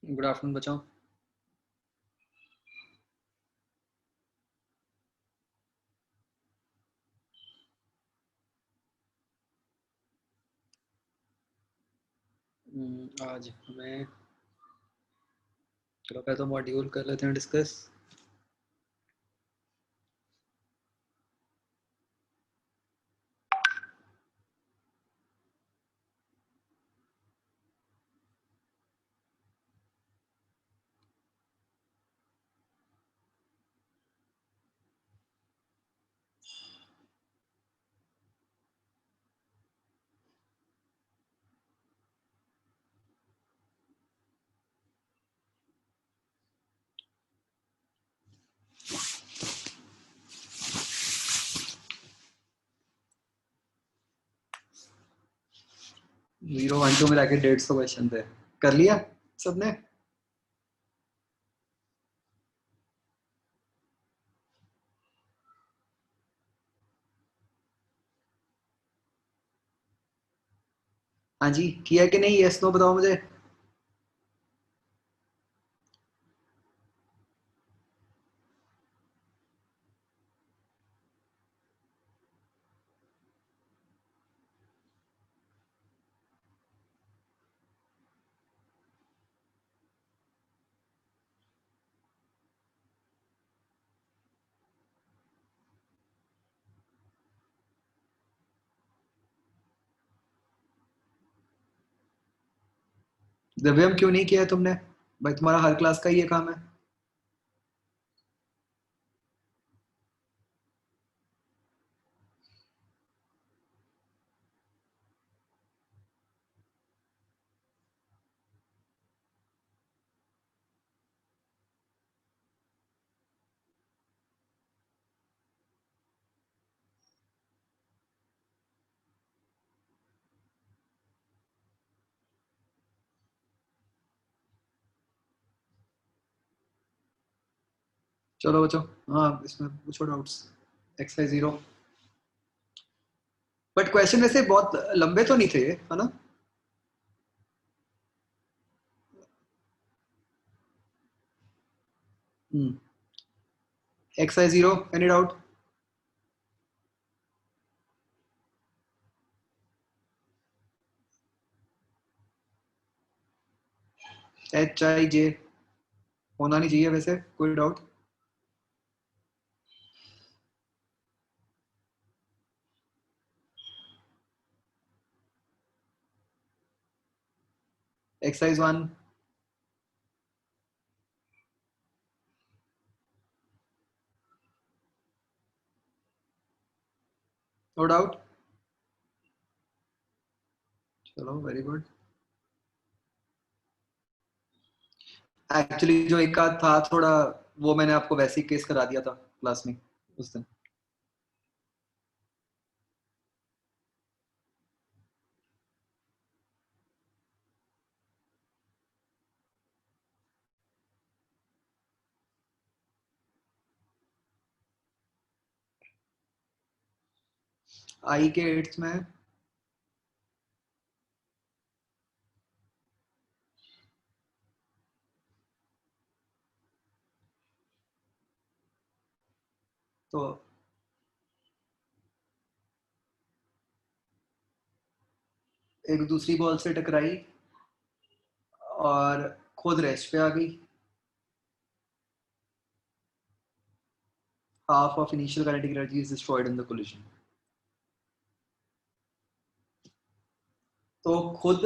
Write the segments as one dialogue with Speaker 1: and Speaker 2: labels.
Speaker 1: Good afternoon बच्चों। आज हमें चलो पहले तो मॉड्यूल कर लेते हैं डिस्कस। जीरो वन टू में लाके 150 क्वेश्चन थे, कर लिया सबने? हाँ जी, किया कि नहीं? यस नो बताओ मुझे। दिव्यम क्यों नहीं किया है तुमने? भाई तुम्हारा हर क्लास का ये काम है। चलो बच्चों, हाँ इसमें पूछो doubts. Exercise zero. But question वैसे बहुत लंबे तो नहीं थे ये, है ना? Exercise zero, any doubt? H I J होना नहीं चाहिए वैसे, कोई doubt? Exercise one. No doubt. चलो वेरी गुड। एक्चुअली जो एक आध था थोड़ा, वो मैंने आपको वैसे ही केस करा दिया था क्लास में उस दिन। आई के 8th में है। तो एक दूसरी बॉल से टकराई और खुद रेस्ट पे आ गई। Half of initial kinetic energy is destroyed in the collision. तो खुद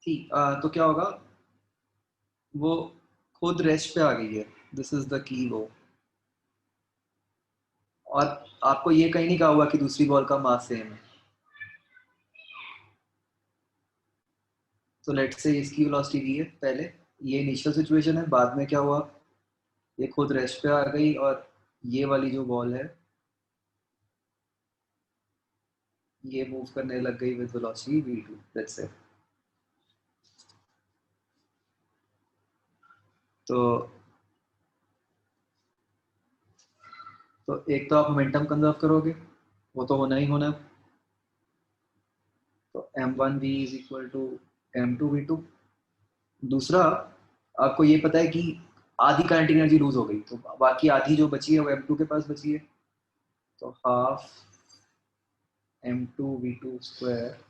Speaker 1: थी, तो क्या होगा? वो खुद रेस्ट पे आ गई है। दिस इज द की वो। और आपको ये कहीं नहीं कहा हुआ कि दूसरी बॉल का मास सेम है। तो लेट से इसकी वेलोसिटी वी है पहले। ये इनिशियल सिचुएशन है, बाद में क्या हुआ? ये खुद रेस्ट पे आ गई और ये वाली जो बॉल है ये मूव करने लग गई with velocity v2। Let's say तो एक तो आप मोमेंटम कंजर्व करोगे, वो तो होना ही होना है। तो m1v is equal to m2v2। दूसरा, आपको ये पता है कि आधी करंट एनर्जी लूज हो गई, तो बाकी आधी जो बची है वो m2 के पास बची है, तो half m2v2 square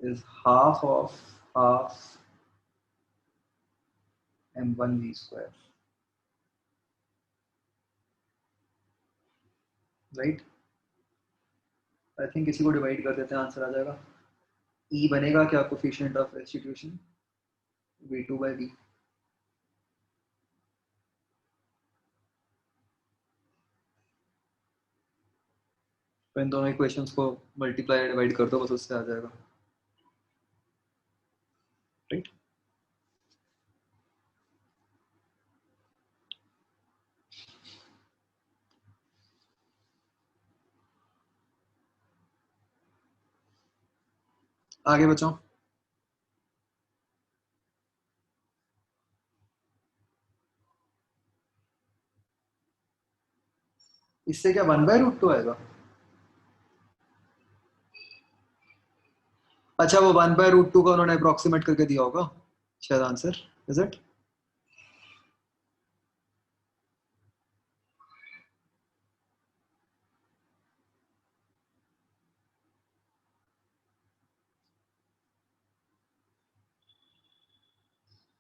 Speaker 1: is half of half m1v square, right. I think इसी को डिवाइड कर देते हैं, आंसर आ जाएगा। E बनेगा क्या कोफिशिएंट ऑफ रेस्टिट्यूशन, v2/v। तो इन दोनों इक्वेशंस को मल्टीप्लाई डिवाइड कर दो, बस उससे आ जाएगा, राइट। आगे बचो। इससे क्या 1/√2 आएगा? अच्छा, वो 1/√2 का उन्होंने अप्रोक्सीमेट करके दिया होगा शायद आंसर, इज इट?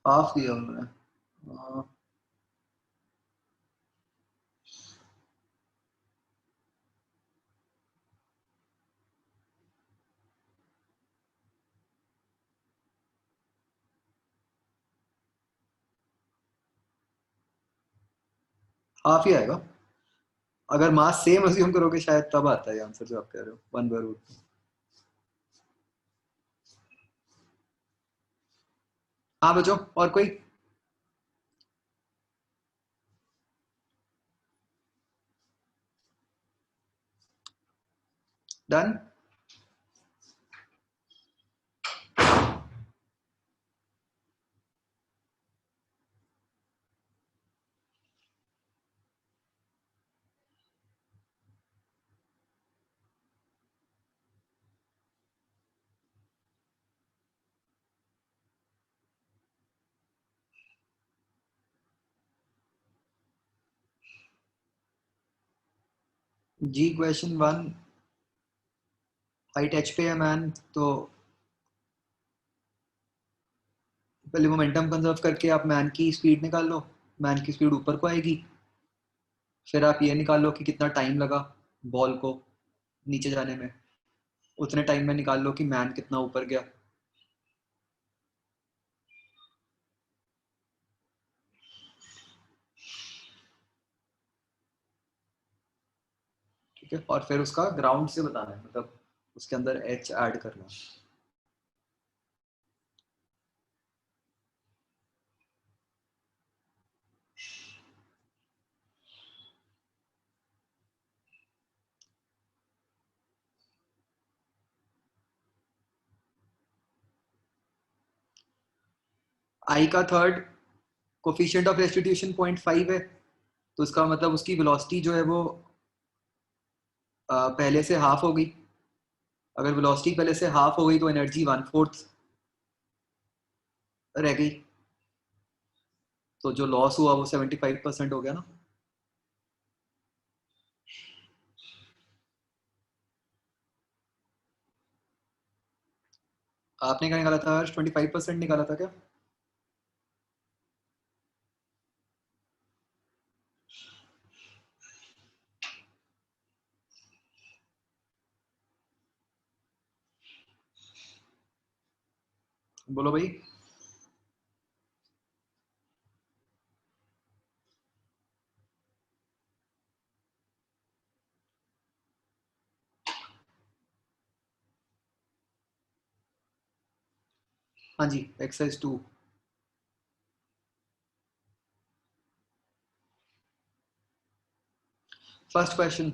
Speaker 1: हाफ दिया उन्होंने। हाफ ही आएगा, अगर मास सेम अज्यूम करोगे शायद तब आता है आंसर जो आप कह रहे हो, 1/√2। हाँ बचो, और कोई? डन। जी क्वेश्चन 1, हाइट h पे है मैन, तो पहले मोमेंटम कंजर्व करके आप मैन की स्पीड निकाल लो, मैन की स्पीड ऊपर को आएगी। फिर आप ये निकाल लो कि कितना टाइम लगा बॉल को नीचे जाने में, उतने टाइम में निकाल लो कि मैन कितना ऊपर गया। ठीक है, और फिर उसका ग्राउंड से बताना है, मतलब उसके अंदर h ऐड करना। आई का थर्ड कोफिशिएंट ऑफ रेस्टिट्यूशन 0.5 है, तो इसका मतलब उसकी वेलोसिटी जो है वो पहले से हाफ हो गई। अगर वेलोसिटी पहले से हाफ हो गई तो एनर्जी 1/4 रह गई, तो जो लॉस हुआ वो 75% हो गया ना। आपने क्या निकाला था? 25% निकाला था क्या? बोलो भाई। हाँ जी, exercise 2। First question,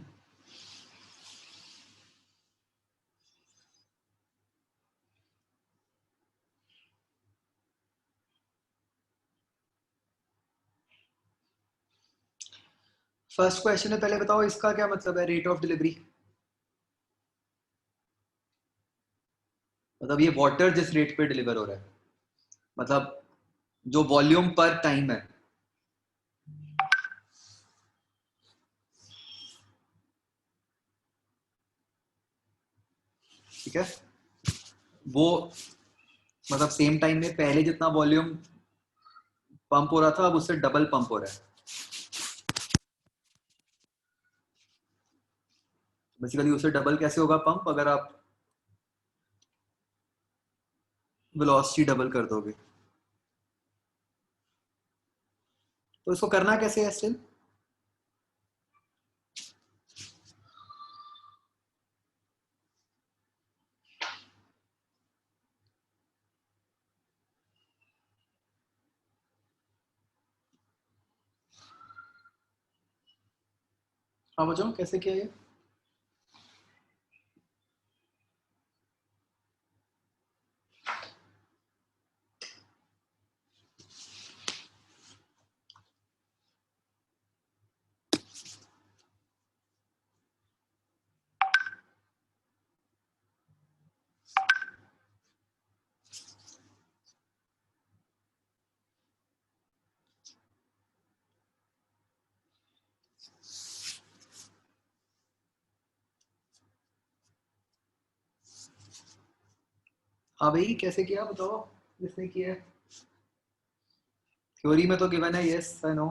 Speaker 1: first question है, पहले बताओ इसका क्या मतलब है रेट ऑफ डिलीवरी। मतलब ये वाटर जिस रेट पे डिलीवर हो रहा है, मतलब जो वॉल्यूम पर टाइम है, ठीक है, वो मतलब सेम टाइम में पहले जितना वॉल्यूम पंप हो रहा था अब उससे डबल पंप हो रहा है। बेसिकली उससे डबल कैसे होगा पंप, अगर आप वेलोसिटी डबल कर दोगे। तो इसको करना कैसे है स्टिल? हाँ बच्चों, कैसे किया ये? हाँ भाई, कैसे किया बताओ, किसने किया है? थ्योरी में तो गिवन है, यस आई नो।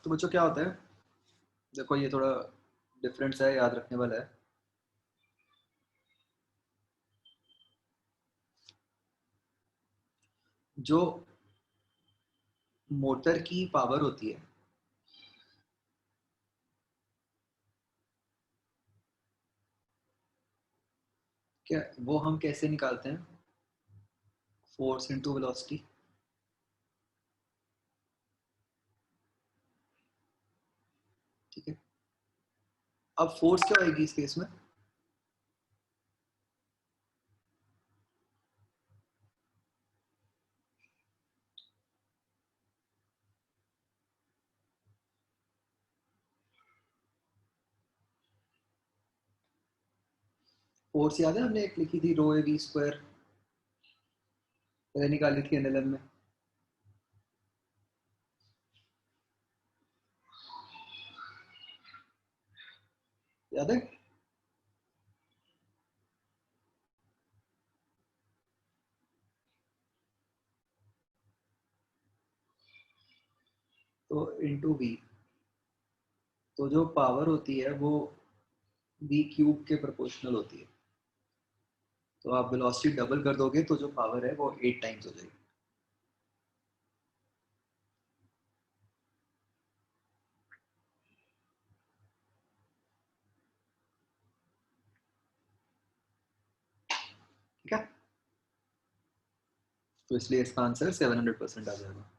Speaker 1: तो बच्चों क्या होता है, देखो ये थोड़ा डिफरेंस है, याद रखने वाला है। जो मोटर की पावर होती है, क्या वो हम कैसे निकालते हैं? Force into velocity. ठीक है, अब फोर्स क्या होगी इस केस में? फोर्स याद है, हमने एक लिखी थी, रो ए वी स्क्वायर, पहले निकाली थी एनएलएम में, याद है? तो इनटू वी, तो जो पावर होती है वो वी क्यूब के प्रोपोर्शनल होती है। तो आप वेलोसिटी डबल कर दोगे तो जो पावर है वो 8 टाइम्स हो जाएगी। ठीक है, तो इसलिए इसका आंसर 700% आ जाएगा,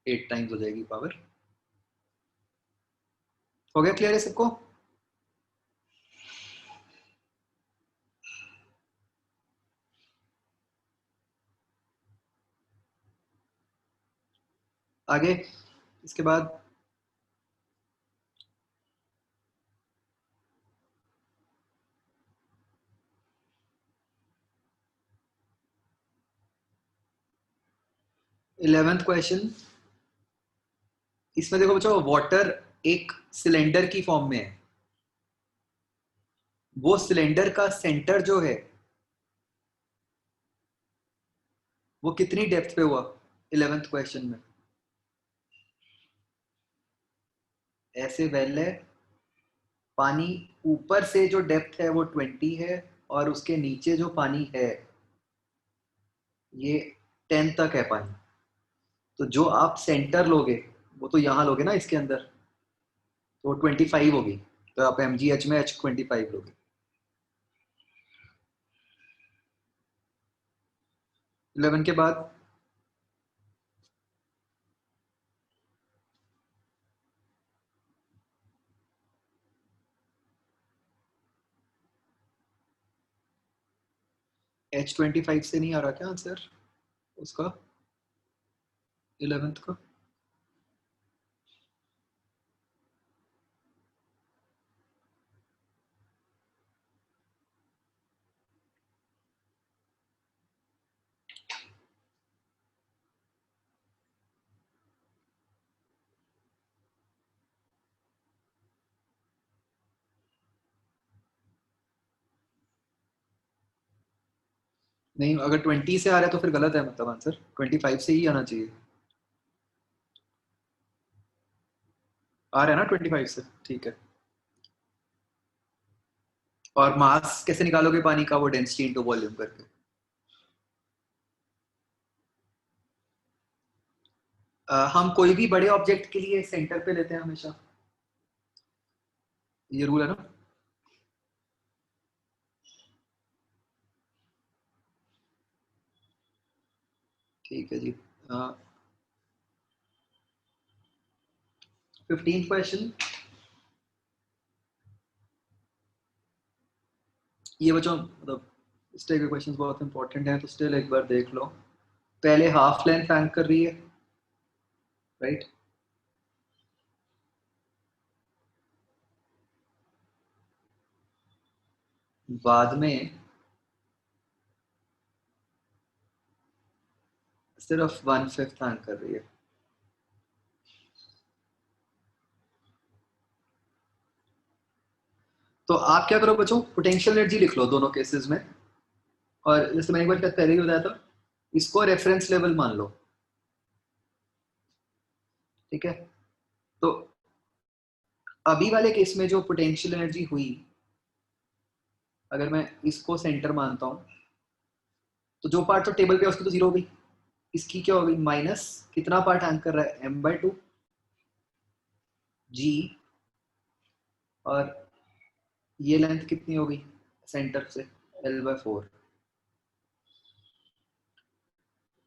Speaker 1: 8 टाइम्स हो जाएगी पावर। हो गया क्लियर है सबको? आगे इसके बाद 11th क्वेश्चन। इसमें देखो बच्चों, वाटर एक सिलेंडर की फॉर्म में है, वो सिलेंडर का सेंटर जो है वो कितनी डेप्थ पे हुआ 11th क्वेश्चन में? ऐसे वेल है, पानी ऊपर से जो डेप्थ है वो 20 है, और उसके नीचे जो पानी है ये 10 तक है पानी। तो जो आप सेंटर लोगे वो तो यहाँ लोगे ना इसके अंदर, तो 25 होगी, तो आप एम जी एच में H25 लोगे। 11 के बाद H25 से नहीं आ रहा क्या आंसर उसका 11th का? नहीं, अगर 20 से आ रहा है तो फिर गलत है, मतलब आंसर 25 से ही आना चाहिए। आ रहा है ना 25 से, ठीक है। और मास कैसे निकालोगे पानी का? वो डेंसिटी इंटू वॉल्यूम करके। हम कोई भी बड़े ऑब्जेक्ट के लिए सेंटर पे लेते हैं हमेशा, ये रूल है ना। ठीक है जी। 15th question. ये बच्चों मतलब इस टाइप के क्वेश्चंस बहुत इंपॉर्टेंट हैं, तो स्टिल एक बार देख लो। पहले हाफ लेंथ हैंग कर रही है, राइट। बाद में सिर्फ 1/5 हैंग कर रही है। तो आप क्या करो बच्चों, पोटेंशियल एनर्जी लिख लो दोनों केसेस में। और जैसे मैंने एक बार पहले ही बताया था, इसको रेफरेंस लेवल मान लो, ठीक है। तो अभी वाले केस में जो पोटेंशियल एनर्जी हुई, अगर मैं इसको सेंटर मानता हूं, तो जो पार्ट तो टेबल पे है उसकी तो जीरो हो गई। इसकी क्या हो गई, माइनस कितना पार्ट हैंग कर रहा है, m/2 जी। और ये लेंथ कितनी हो गई सेंटर से, L/4।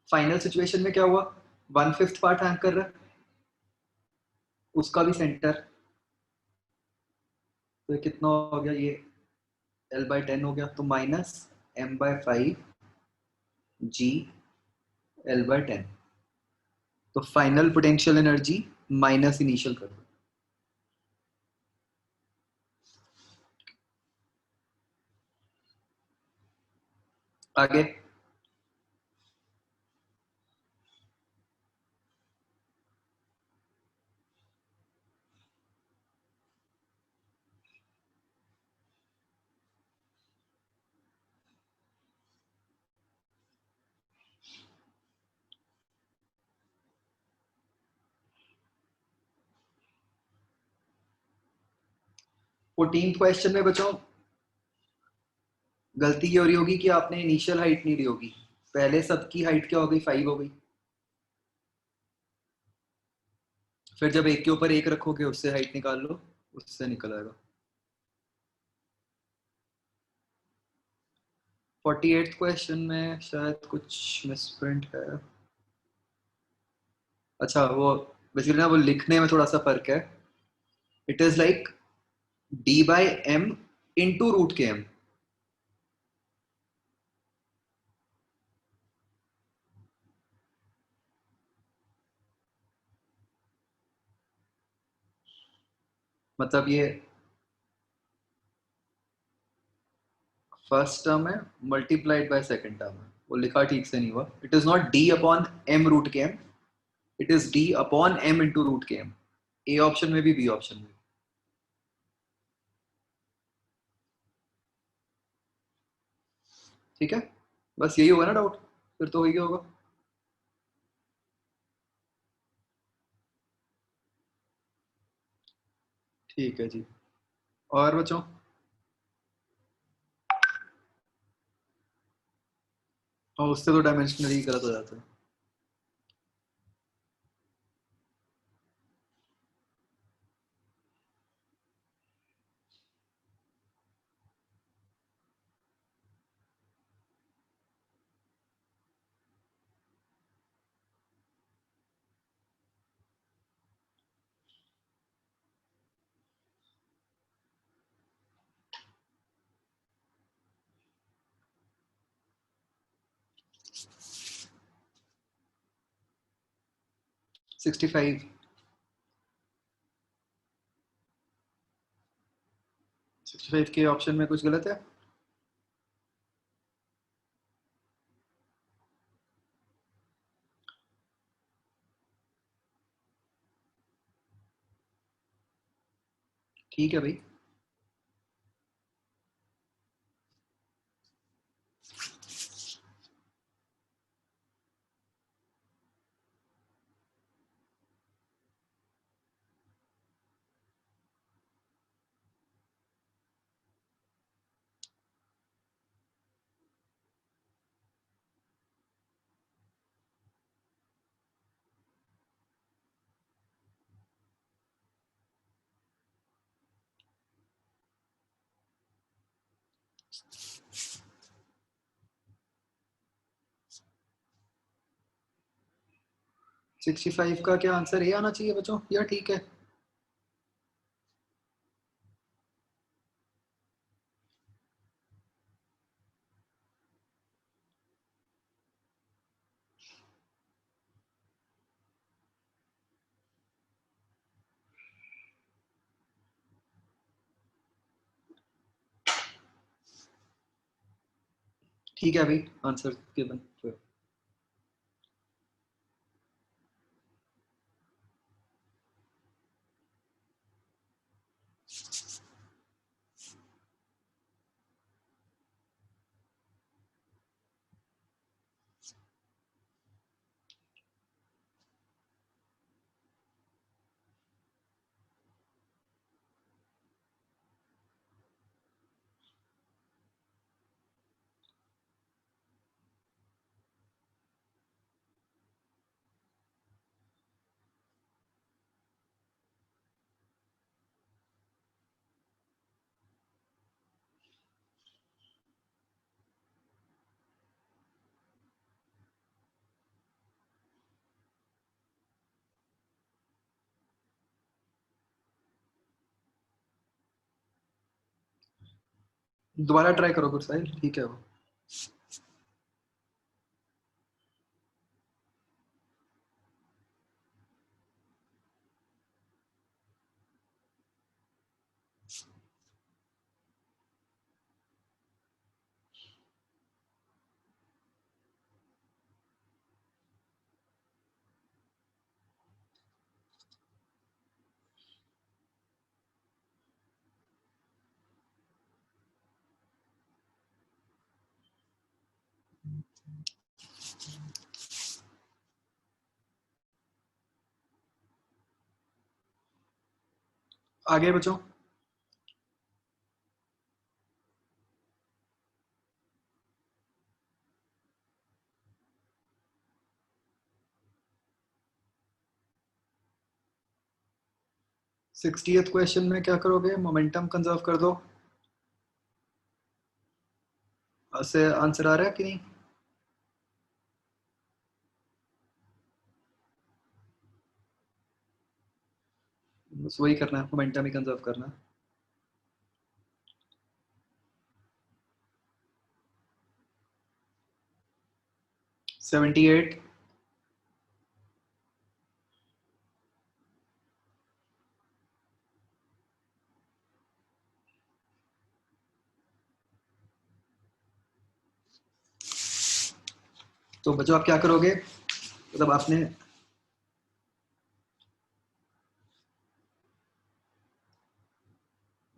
Speaker 1: फाइनल सिचुएशन में क्या हुआ, 1/5 पार्ट हैंग कर रहा है, उसका भी सेंटर। तो ये कितना हो गया, ये L/10 हो गया, तो माइनस m/5 जी L/10। तो final potential energy minus initial कर दो। आगे 14th क्वेश्चन में बच्चों गलती ये हो रही होगी कि आपने इनिशियल हाइट नहीं ली होगी। पहले सबकी हाइट क्या हो गई, 5 हो गई। फिर जब एक के ऊपर एक रखोगे उससे हाइट निकाल लो, उससे निकल आएगा। 48th क्वेश्चन में शायद कुछ मिसप्रिंट है। अच्छा, वो बेसिकली ना वो लिखने में थोड़ा सा फर्क है। It is like d/m into √km। मतलब ये फर्स्ट टर्म है मल्टीप्लाइड बाय सेकंड टर्म है, वो लिखा ठीक से नहीं हुआ। It is not d/m√km, it is d/m into √km। A option में भी, बी ऑप्शन में भी। ठीक है, बस यही होगा ना डाउट, फिर तो हो ही होगा। ठीक है जी। और बच्चों, और उससे तो डायमेंशनली गलत हो जाता है। 65। 65 के ऑप्शन में कुछ गलत है? ठीक है भाई। सिक्सटी फाइव का क्या आंसर ए आना चाहिए बच्चों, या ठीक है? ठीक है भाई, आंसर गिवन। दोबारा ट्राई करो फिर साहिल, ठीक है वो। आगे बच्चों। 60th क्वेश्चन में क्या करोगे? मोमेंटम कंजर्व कर दो। से आंसर आ रहा है कि नहीं? बस वही करना है, मोमेंटम ही कंजर्व करना है। 78। तो बच्चों आप क्या करोगे? मतलब आपने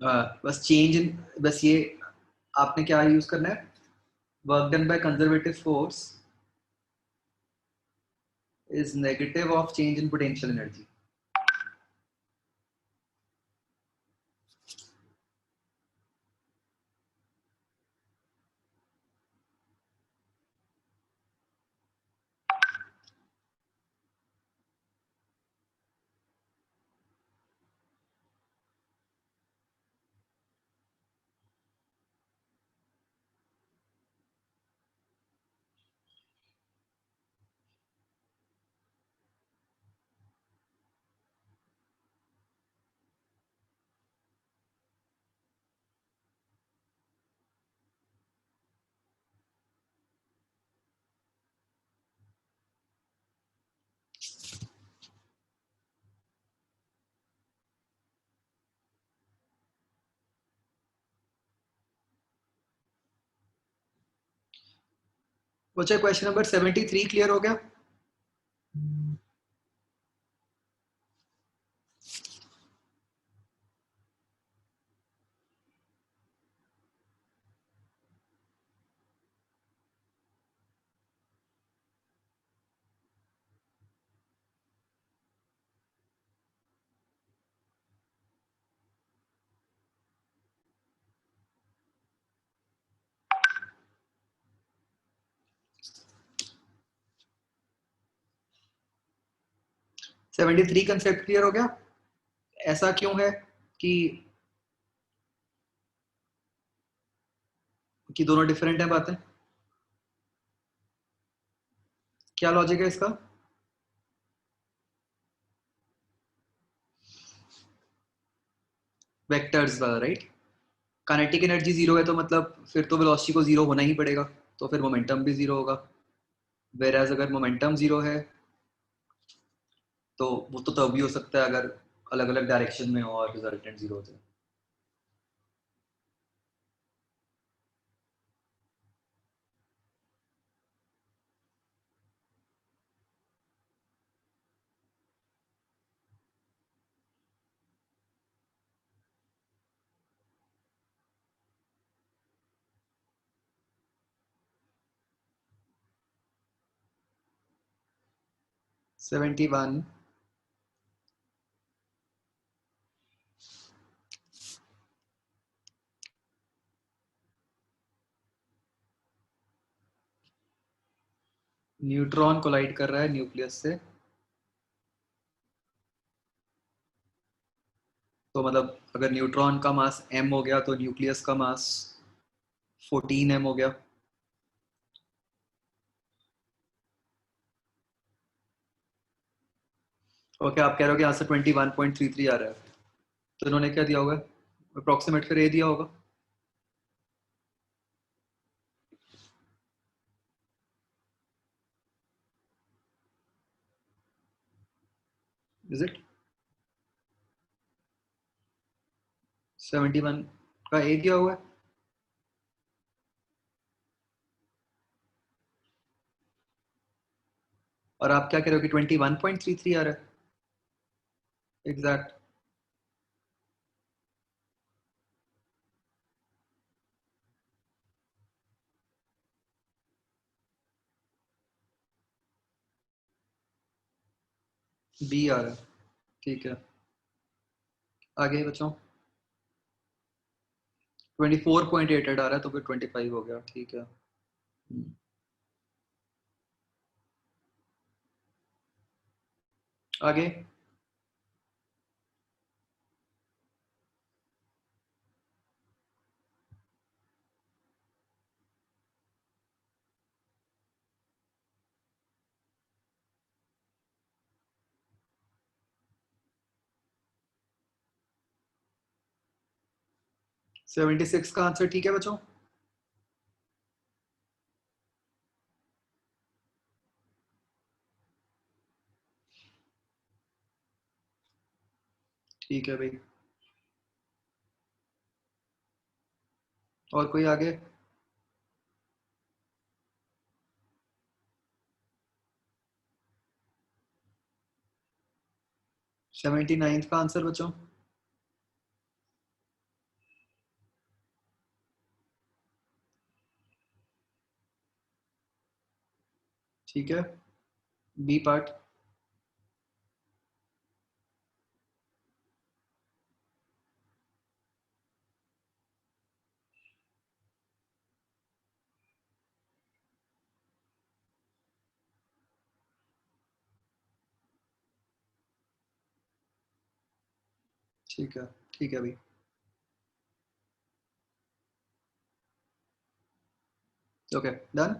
Speaker 1: बस चेंज इन, बस ये आपने क्या यूज करना है? Work done by conservative force is negative of change in potential energy. बच्चा क्वेश्चन नंबर 73 क्लियर हो गया? सेवेंटी थ्री कंसेप्ट क्लियर हो गया? ऐसा क्यों है कि दोनों डिफरेंट है बातें? क्या लॉजिक है इसका? वेक्टर्स वाला, राइट? काइनेटिक एनर्जी जीरो है तो मतलब फिर तो वेलोसिटी को जीरो होना ही पड़ेगा, तो फिर मोमेंटम भी जीरो होगा। वेराज अगर मोमेंटम जीरो है तो वो तो तब भी हो सकता है अगर अलग अलग डायरेक्शन में हो और रिजल्टेंट जीरो होते हैं। 71 न्यूट्रॉन कोलाइड कर रहा है न्यूक्लियस से, तो मतलब अगर न्यूट्रॉन का मास m हो गया तो न्यूक्लियस का मास 14m हो गया। ओके, आप कह रहे हो कि यहाँ से 21.33 आ रहा है, तो इन्होंने क्या दिया होगा? अप्रोक्सीमेट फिर ए दिया होगा। Is it? 71 का ए दिया हुआ है, और आप क्या कह रहे हो कि 21.33 आ रहा है? एग्जैक्ट। बी आ रहा है, ठीक है। आगे बच्चों, 24.88 आ रहा है, तो फिर 25 हो गया, ठीक है। आगे 76 का आंसर ठीक है बच्चों? ठीक है भाई। और कोई आगे? 79 का आंसर बच्चों? ठीक है, बी पार्ट। ठीक है, ठीक है भाई। Okay, done.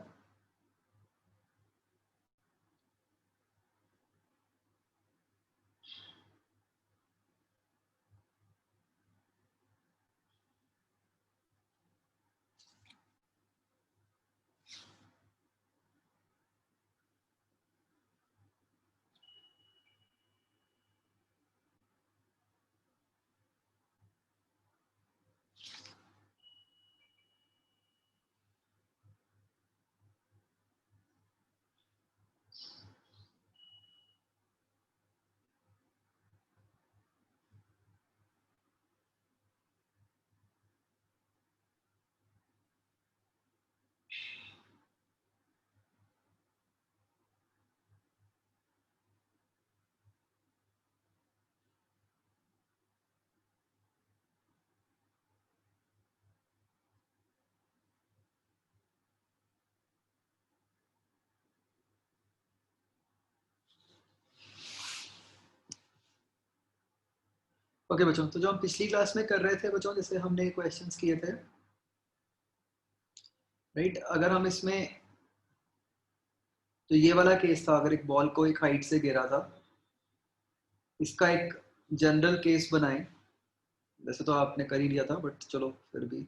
Speaker 1: ओके बच्चों, तो जो हम पिछली क्लास में कर रहे थे बच्चों, जैसे हमने क्वेश्चंस किए थे, राइट, अगर हम इसमें, तो ये वाला केस था, अगर एक बॉल को एक हाइट से गिरा था, इसका एक जनरल केस बनाएं। वैसे तो आपने कर ही लिया था, बट चलो फिर भी।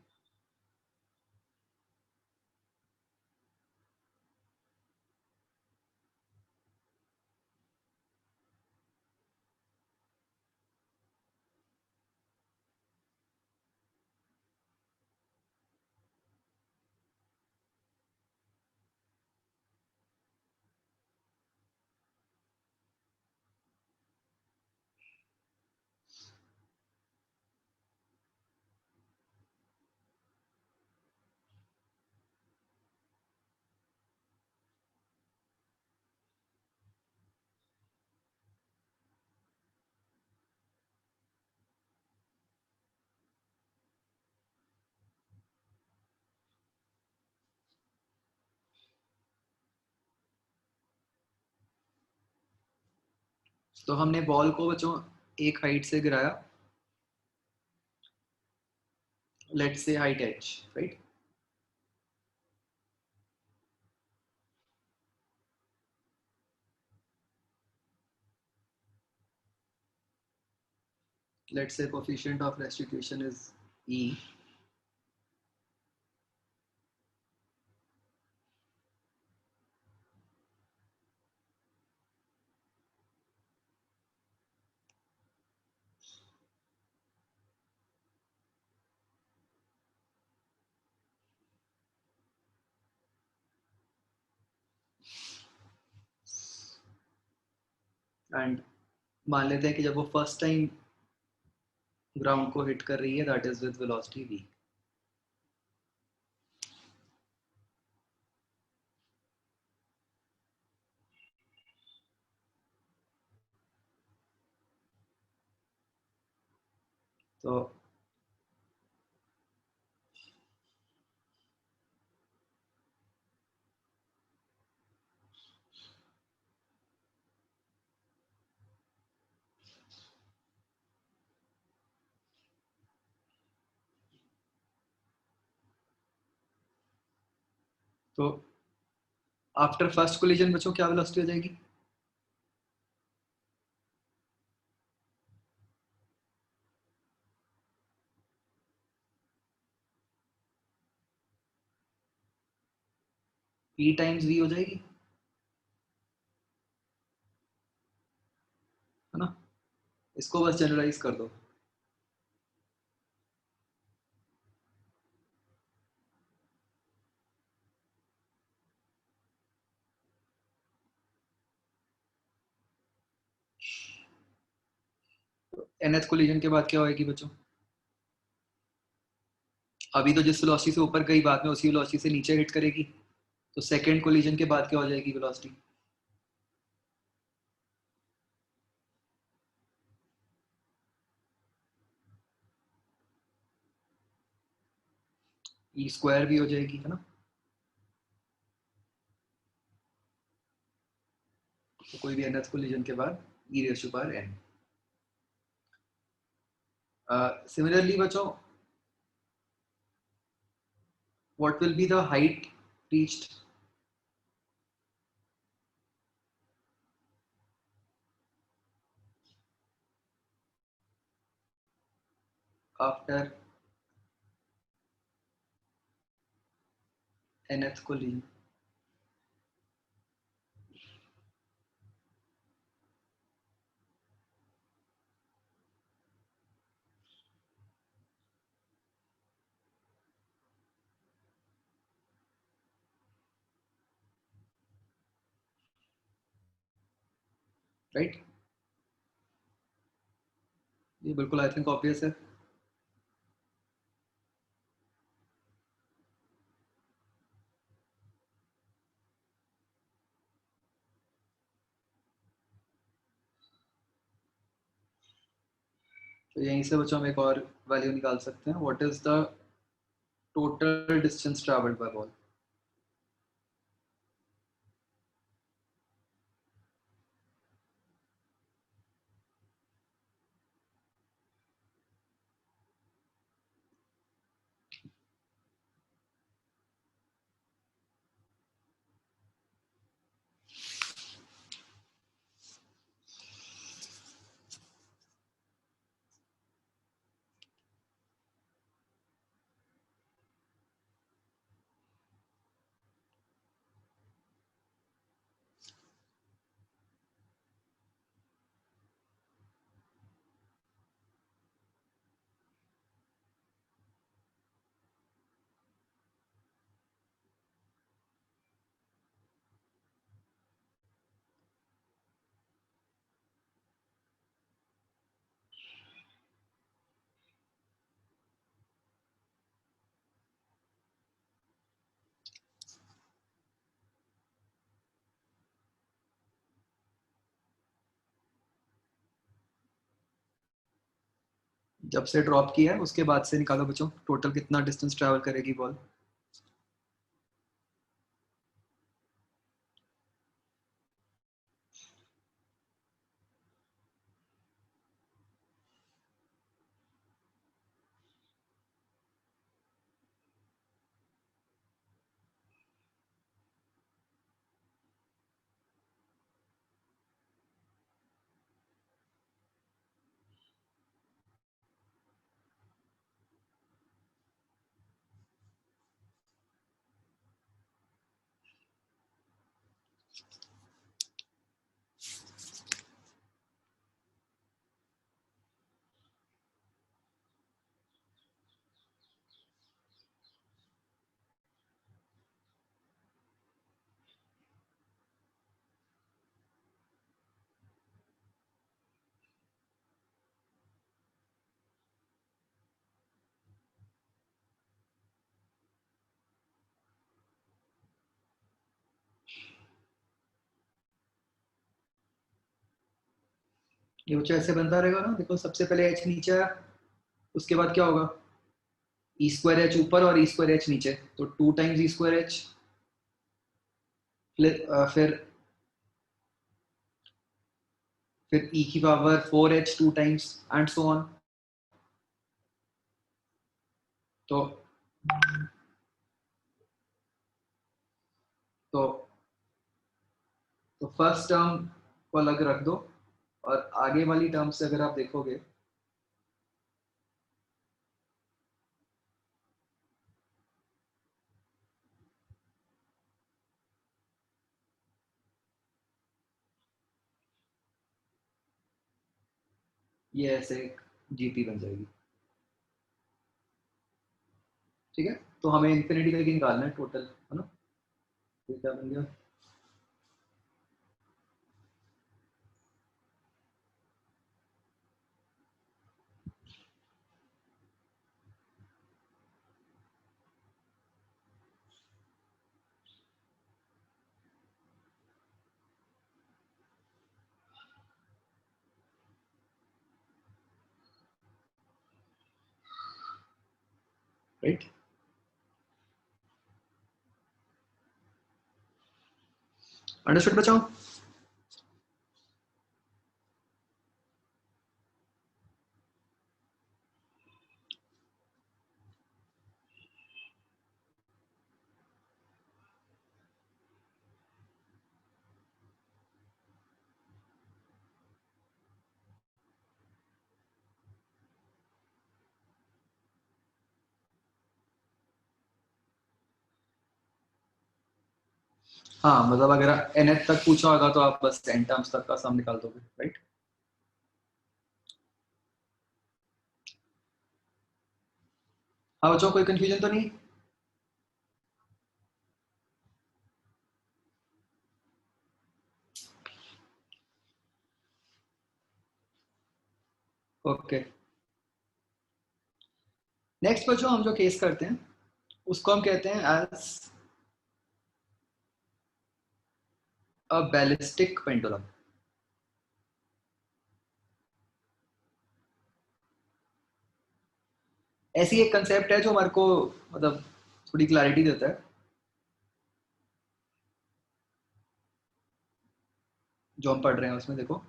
Speaker 1: तो हमने बॉल को बच्चों एक हाइट से गिराया, let's say height h, right. Let's say coefficient of restitution is e, and मान लेते हैं कि जब वो फर्स्ट टाइम ग्राउंड को हिट कर रही है, that is with velocity v। तो तो आफ्टर फर्स्ट कोलिजन बच्चों क्या वेलोसिटी हो जाएगी? e टाइम्स v हो जाएगी, है ना। इसको बस जनरलाइज कर दो। nth कोलिजन के बाद क्या होएगी बच्चों? अभी तो जिस वेलोसिटी से ऊपर गई, बाद में उसी वेलोसिटी से नीचे हिट करेगी। तो सेकंड कोलिजन के बाद क्या हो जाएगी वेलोसिटी? ई स्क्वायर भी हो जाएगी, है ना। तो कोई भी nth कोलिजन के बाद e raise to power n। Similarly बच्चों, what will be the height reached after nth collision? Right, ये बिल्कुल आई थिंक ऑब्वियस है। तो यहीं से बच्चों हम एक और वैल्यू निकाल सकते हैं, what is the total distance travelled by ball. जब से ड्रॉप किया है उसके बाद से निकालो बच्चों, टोटल कितना डिस्टेंस ट्रैवल करेगी बॉल। ये बच्चों ऐसे बनता रहेगा ना, देखो सबसे पहले एच नीचे आया, उसके बाद क्या होगा, ई स्क्वायर एच ऊपर और ई स्क्वायर एच नीचे, तो 2 टाइम्स ई स्क्वायर एच, फिर ई की power 4h 2 times and so on. तो तो तो फर्स्ट टर्म को अलग रख दो, और आगे वाली टर्म से अगर आप देखोगे, ये ऐसे एक जीपी बन जाएगी। ठीक है, तो हमें इन्फिनिटी का निकालना है टोटल, है ना। तो क्या बन गया, राइट। अंडरस्टूड बचाओ। हाँ मतलब अगर nth तक पूछा होगा तो आप बस n टर्म्स तक का सम निकाल दोगे, राइट। हाँ बच्चों, कोई कंफ्यूजन तो नहीं। ओके, नेक्स्ट बच्चों हम जो केस करते हैं उसको हम कहते हैं एज अ बैलिस्टिक पेंडुलम। ऐसी एक कंसेप्ट है जो हमारे को मतलब थोड़ी क्लैरिटी देता है, जो हम पढ़ रहे हैं उसमें देखो,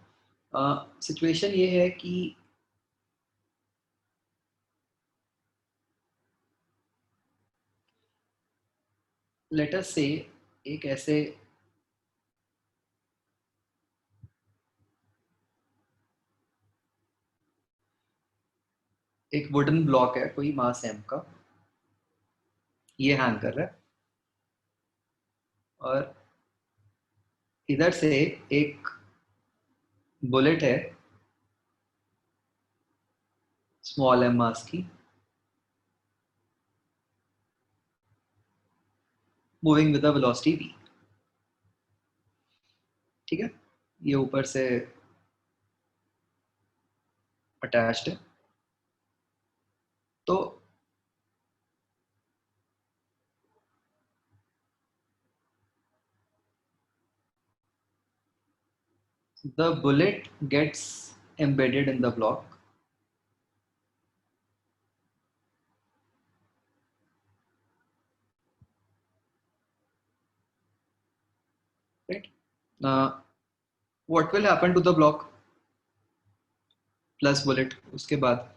Speaker 1: सिचुएशन ये है कि लेट अस से एक ऐसे एक वुडन ब्लॉक है कोई मास एम का, ये हैंग कर रहा है, और इधर से एक बुलेट है स्मॉल एम मास की, moving with the velocity v। ठीक है, ये ऊपर से अटैच्ड है। तो the bullet gets embedded in the block, what will happen to the block plus bullet उसके बाद?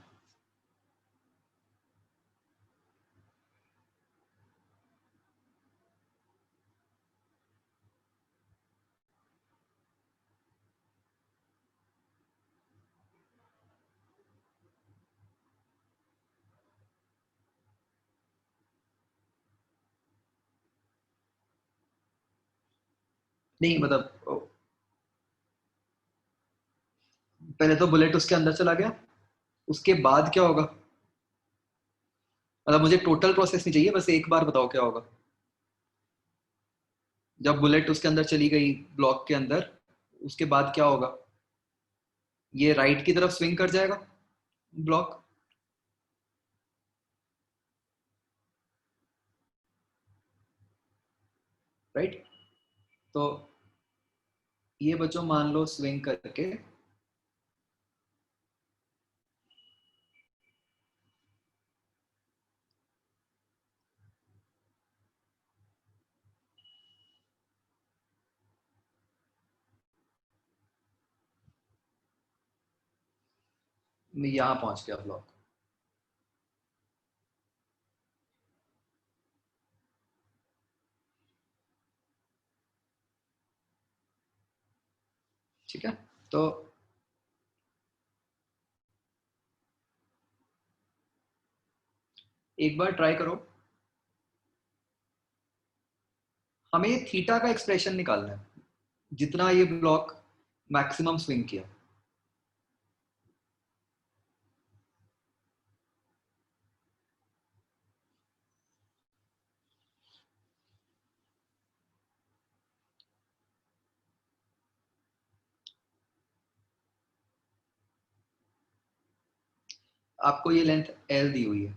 Speaker 1: नहीं मतलब पहले तो बुलेट उसके अंदर चला गया, उसके बाद क्या होगा? मतलब मुझे टोटल प्रोसेस नहीं चाहिए, बस एक बार बताओ क्या होगा। जब बुलेट उसके अंदर चली गई ब्लॉक के अंदर, उसके बाद क्या होगा? ये राइट की तरफ स्विंग कर जाएगा ब्लॉक। राइट। तो ये बच्चों मान लो स्विंग करके मैं यहाँ पहुंच गया ब्लॉक। ठीक है, तो एक बार ट्राई करो। हमें ये थीटा का एक्सप्रेशन निकालना है, जितना ये ब्लॉक मैक्सिमम स्विंग किया। आपको ये लेंथ एल दी हुई है।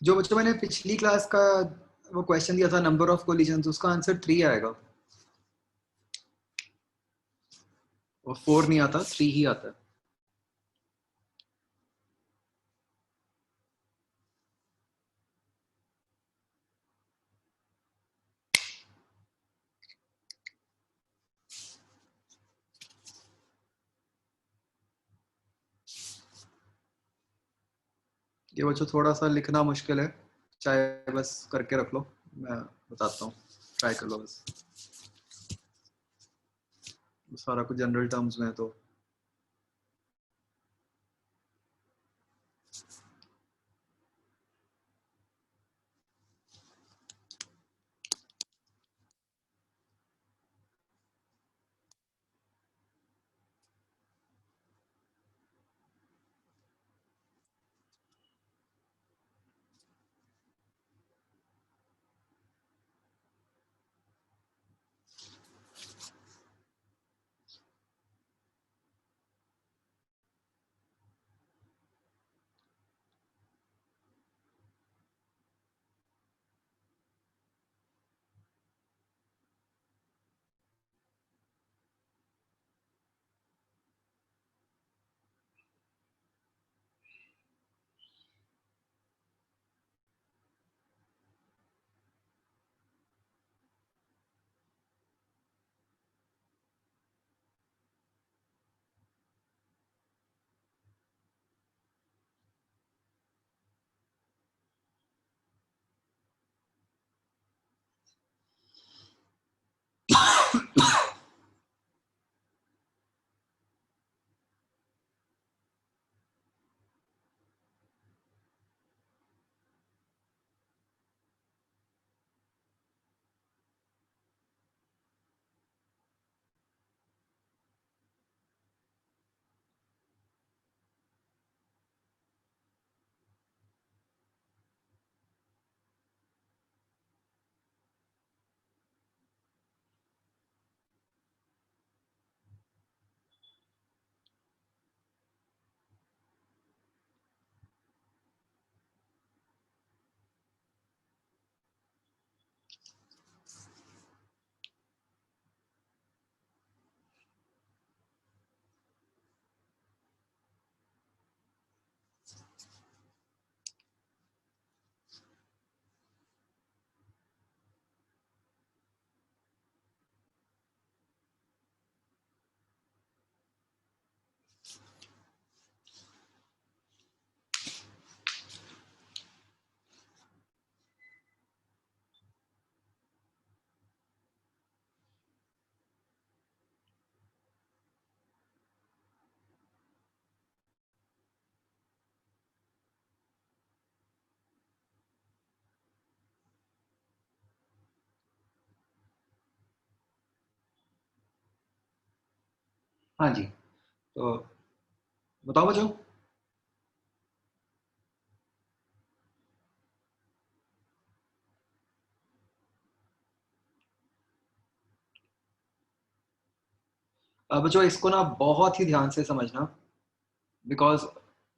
Speaker 1: जो बच्चों मैंने पिछली क्लास का वो क्वेश्चन दिया था नंबर ऑफ कोलिजन्स, उसका आंसर 3 आएगा। और 4 नहीं आता, 3 ही आता है। ये बच्चों थोड़ा सा लिखना मुश्किल है, चाहे बस करके रख लो, मैं बताता हूँ, ट्राई कर लो बस। सारा कुछ जनरल टर्म्स में है तो हाँ जी। तो बताओ बच्चों। बच्चों इसको ना बहुत ही ध्यान से समझना, बिकॉज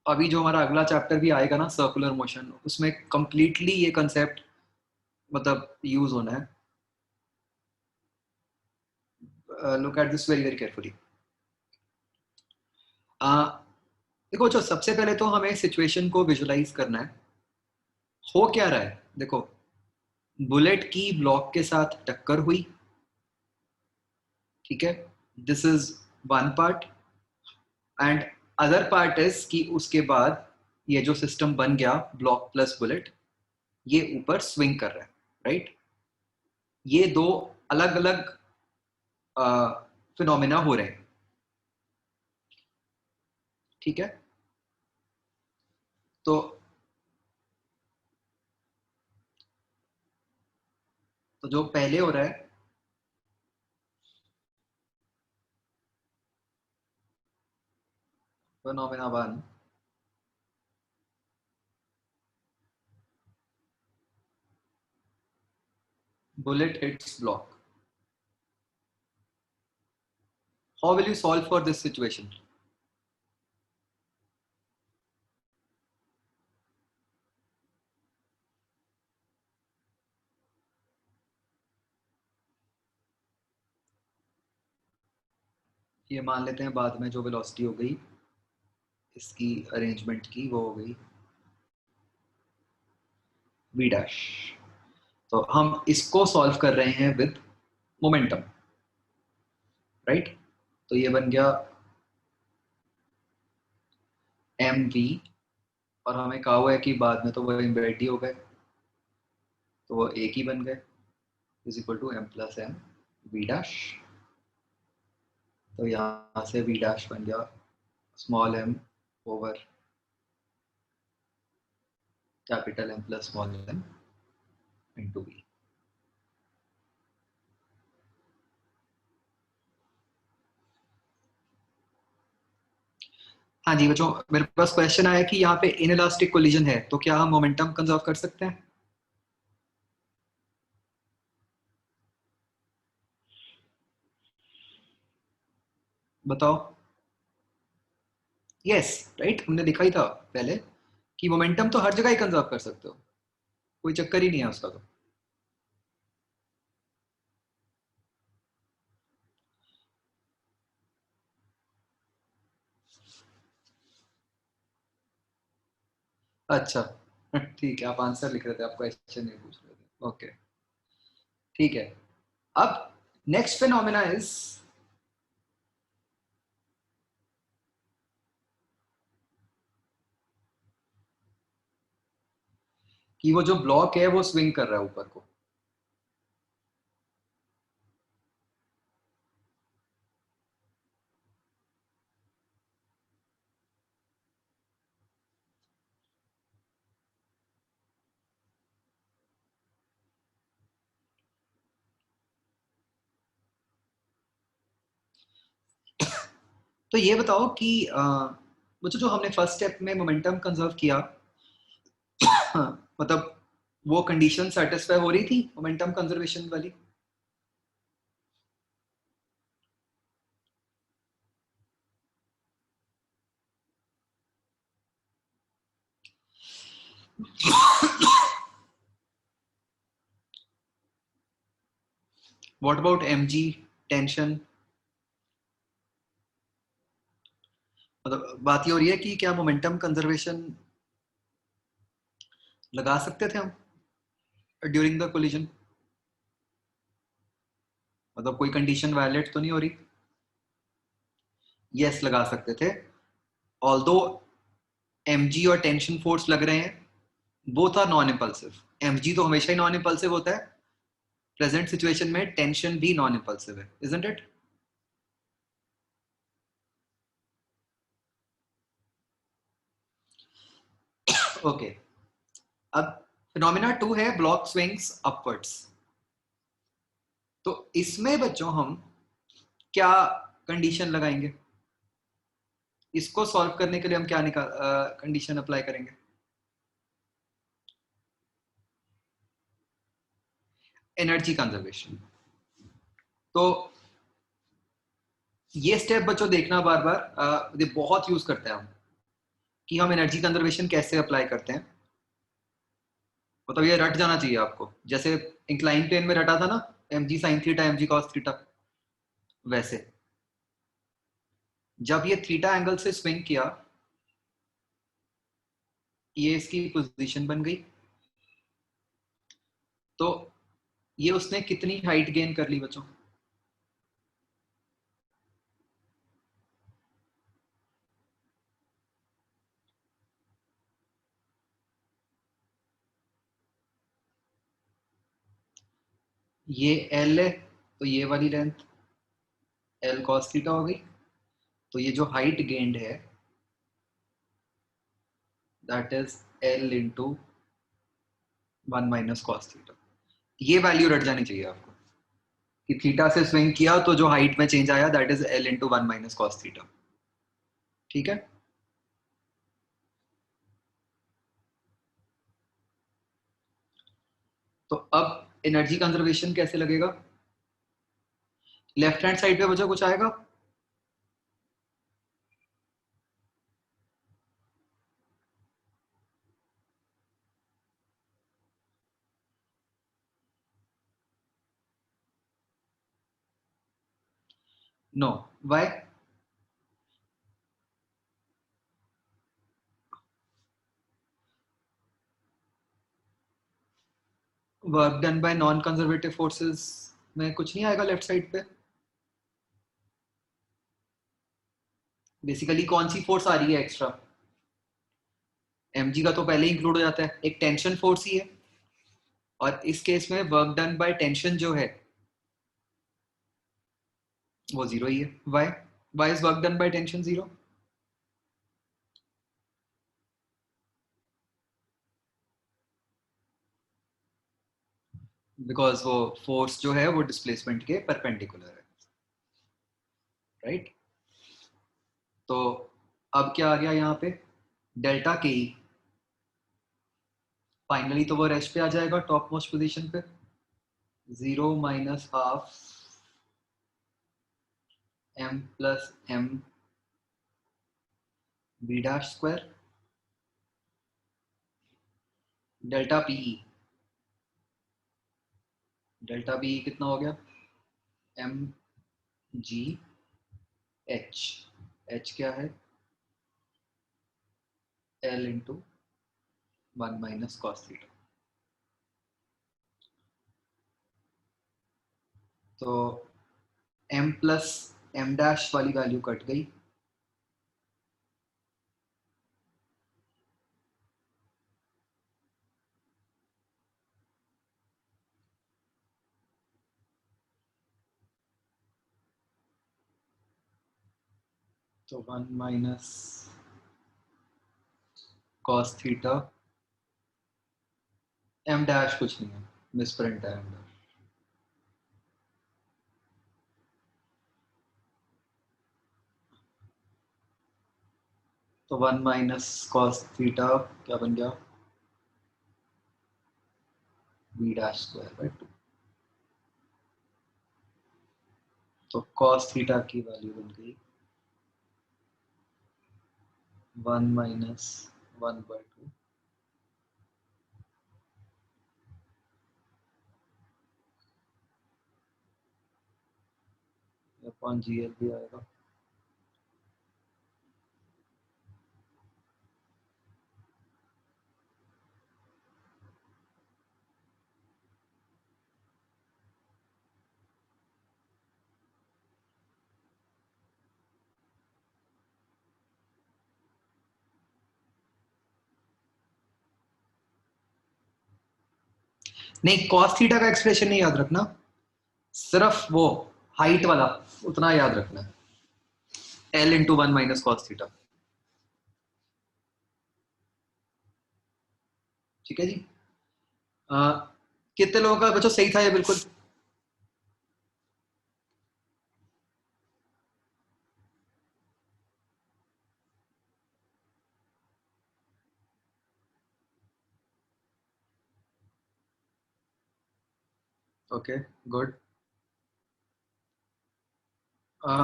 Speaker 1: अभी जो हमारा अगला चैप्टर भी आएगा ना, सर्कुलर मोशन, उसमें कंप्लीटली ये कंसेप्ट मतलब यूज होना है। Look at this very very carefully. देखो जो सबसे पहले तो हमें सिचुएशन को विजुलाइज करना है। हो क्या रहा है, देखो बुलेट की ब्लॉक के साथ टक्कर हुई, ठीक है, this is one part. And other part is कि उसके बाद ये जो सिस्टम बन गया ब्लॉक प्लस बुलेट, ये ऊपर स्विंग कर रहा है, राइट। ये दो अलग अलग फिनोमिना हो रहे हैं, ठीक है। तो जो पहले हो रहा है, phenomena one, bullet hits block. How will you solve for this situation? ये मान लेते हैं बाद में जो वेलोसिटी हो गई इसकी अरेंजमेंट की, वो हो गई v डैश। तो हम इसको सॉल्व कर रहे हैं विद मोमेंटम, राइट। तो ये बन गया mv और हमें कहा हुआ है कि बाद में तो वो एम्बेड ही हो गए, तो वो एक ही बन गए, is equal to M plus m v dash. तो यहाँ से वी डैश बन गया small m over capital M plus small m into v. हाँ जी बच्चों, मेरे पास क्वेश्चन आया कि यहाँ पे इनइलास्टिक कोलिजन है, तो क्या हम मोमेंटम कंजर्व कर सकते हैं? बताओ। यस, राइट, हमने देखा ही था पहले कि मोमेंटम तो हर जगह ही कंजर्व कर सकते हो, कोई चक्कर ही नहीं है उसका तो। अच्छा ठीक है, आप आंसर लिख रहे थे, आप क्वेश्चन नहीं पूछ रहे थे, ओके ठीक है। अब नेक्स्ट फिनोमेना इज कि वो जो ब्लॉक है वो स्विंग कर रहा है ऊपर को। तो ये बताओ कि मुझे जो हमने फर्स्ट स्टेप में मोमेंटम कंजर्व किया, मतलब वो कंडीशन सेटिस्फाई हो रही थी मोमेंटम कंजर्वेशन वाली? What about MG tension? मतलब बात ये हो रही है कि क्या मोमेंटम कंजर्वेशन लगा सकते थे हम ड्यूरिंग द कोलिजन? मतलब कोई कंडीशन वायलेट तो नहीं हो रही? यस, लगा सकते थे। ऑल्दो एमजी और टेंशन फोर्स लग रहे हैं, both are non impulsive. MG तो हमेशा ही नॉन इम्पल्सिव होता है, प्रेजेंट सिचुएशन में टेंशन भी नॉन इम्पल्सिव है, इजंट इट? ओके। अब फिनोमिना टू है ब्लॉक स्विंग्स अपवर्ड्स। तो इसमें बच्चों हम क्या कंडीशन लगाएंगे? इसको सॉल्व करने के लिए हम क्या निकाल कंडीशन अप्लाई करेंगे? Energy conservation. तो ये स्टेप बच्चों देखना बार बार, ये बहुत यूज करते हैं हम कि हम एनर्जी कंजर्वेशन कैसे अप्लाई करते हैं। मतलब ये रट जाना चाहिए आपको, जैसे इंक्लाइन प्लेन में रटा था ना, M G sine theta M G cos theta, वैसे जब ये थीटा एंगल से स्विंग किया, ये इसकी पोजीशन बन गई, तो ये उसने कितनी हाइट गेन कर ली बच्चों? ये एल है, तो ये वाली लेंथ एल कॉस थीटा हो गई। तो ये जो हाइट गेन्ड है that is L into one minus cos theta. ये वैल्यू रट जानी चाहिए आपको कि थीटा से स्विंग किया तो जो हाइट में चेंज आया that is L into one minus cos theta. ठीक है। तो अब एनर्जी कंजर्वेशन कैसे लगेगा? लेफ्ट हैंड साइड पे बचा कुछ आएगा? No. Why? Work done by non conservative forces में कुछ नहीं आएगा लेफ्ट साइड पे? बेसिकली कौन सी फोर्स आ रही है एक्स्ट्रा? mg का तो पहले ही इंक्लूड हो जाता है, एक टेंशन फोर्स ही है, और इस केस में वर्क डन बाय टेंशन जो है वो जीरो ही है। Why is work done by tension zero? Because वो फोर्स जो है वो डिस्प्लेसमेंट के परपेंडिकुलर है, राइट? तो अब क्या आ गया यहाँ पे, डेल्टा के ई फाइनली तो वो रेस्ट पे आ जाएगा टॉप मोस्ट पोजिशन पे, 0 - ½ m plus m b dash square, delta PE, delta PE कितना हो गया, m g h, h क्या है, l इंटू 1 - cos थीटा। तो m प्लस m डैश वाली वैल्यू कट गई, तो 1 - cos थीटा, m डैश कुछ नहीं है, मिसप्रिंट है m डैश। तो 1 - cos थीटा क्या बन गया, b डैश स्क्वायर बाय 2। तो cos थीटा की वैल्यू बन गई 1 - 1/2 अपॉन GL भी आएगा। नहीं, cos थीटा का एक्सप्रेशन नहीं याद रखना, सिर्फ वो हाइट वाला उतना याद रखना है, L इंटू 1 - cos थीटा। ठीक है जी। आ, कितने लोगों का बच्चों सही था ये बिल्कुल? Okay, good.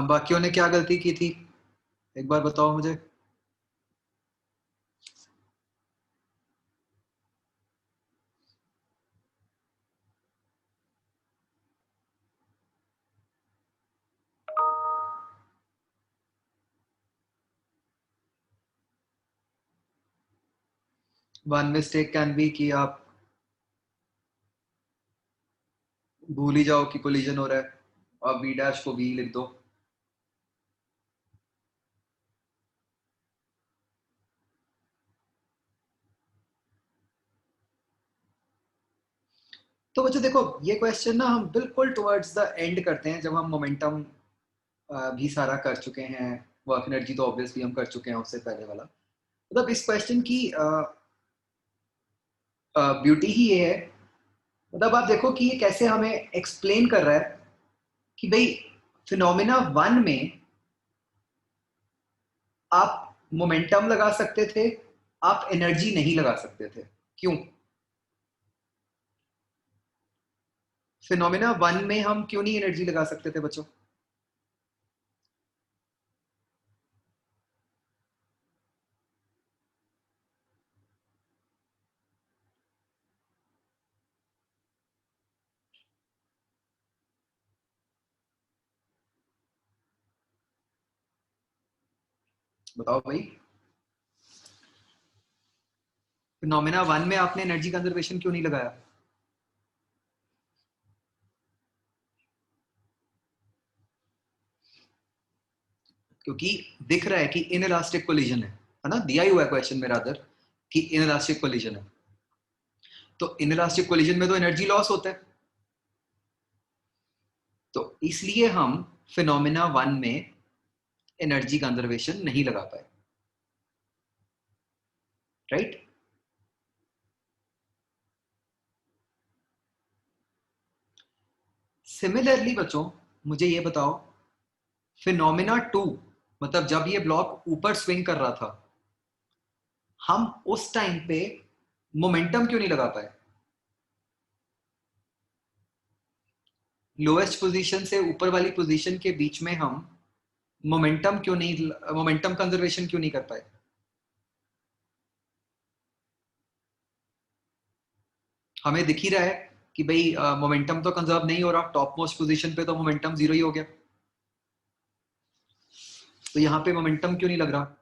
Speaker 1: बाकियों ने क्या गलती की थी, एक बार बताओ मुझे। वन मिस्टेक कैन बी कि आप भूल ही जाओ कि कोलिजन हो रहा है, और बी डैश को बी लिख दो। तो बच्चों देखो, ये क्वेश्चन ना हम बिल्कुल टुवर्ड्स द एंड करते हैं, जब हम मोमेंटम भी सारा कर चुके हैं, वर्क एनर्जी तो ऑब्वियसली हम कर चुके हैं उससे पहले वाला। मतलब इस क्वेश्चन की ब्यूटी ही ये है, मतलब आप देखो कि ये कैसे हमें एक्सप्लेन कर रहा है कि भाई फिनोमिना वन में आप मोमेंटम लगा सकते थे, आप एनर्जी नहीं लगा सकते थे। क्यों? फिनोमिना वन में हम क्यों नहीं एनर्जी लगा सकते थे बच्चों? बताओ भाई, फिनोमिना वन में आपने एनर्जी कंजर्वेशन क्यों नहीं लगाया? क्योंकि दिख रहा है कि इन इलास्टिक कोलिजन है ना, दिया ही हुआ है क्वेश्चन में रादर कि इनइलास्टिक कोलिजन है, तो इनइलास्टिक कोलिजन में तो एनर्जी लॉस होता है, तो इसलिए हम फिनोमेना 1 में एनर्जी कंजर्वेशन नहीं लगा पाए, राइट? सिमिलरली बच्चों मुझे ये बताओ, फिनोमेना 2 मतलब जब ये ब्लॉक ऊपर स्विंग कर रहा था, हम उस टाइम पे मोमेंटम क्यों नहीं लगा पाए? लोएस्ट पोजीशन से ऊपर वाली पोजीशन के बीच में हम मोमेंटम कंजर्वेशन क्यों नहीं कर पाए? हमें दिख ही रहा है कि भाई मोमेंटम तो कंजर्व नहीं हो रहा, टॉप मोस्ट पोजीशन पे तो मोमेंटम जीरो ही हो गया, तो यहाँ पे मोमेंटम क्यों नहीं लग रहा?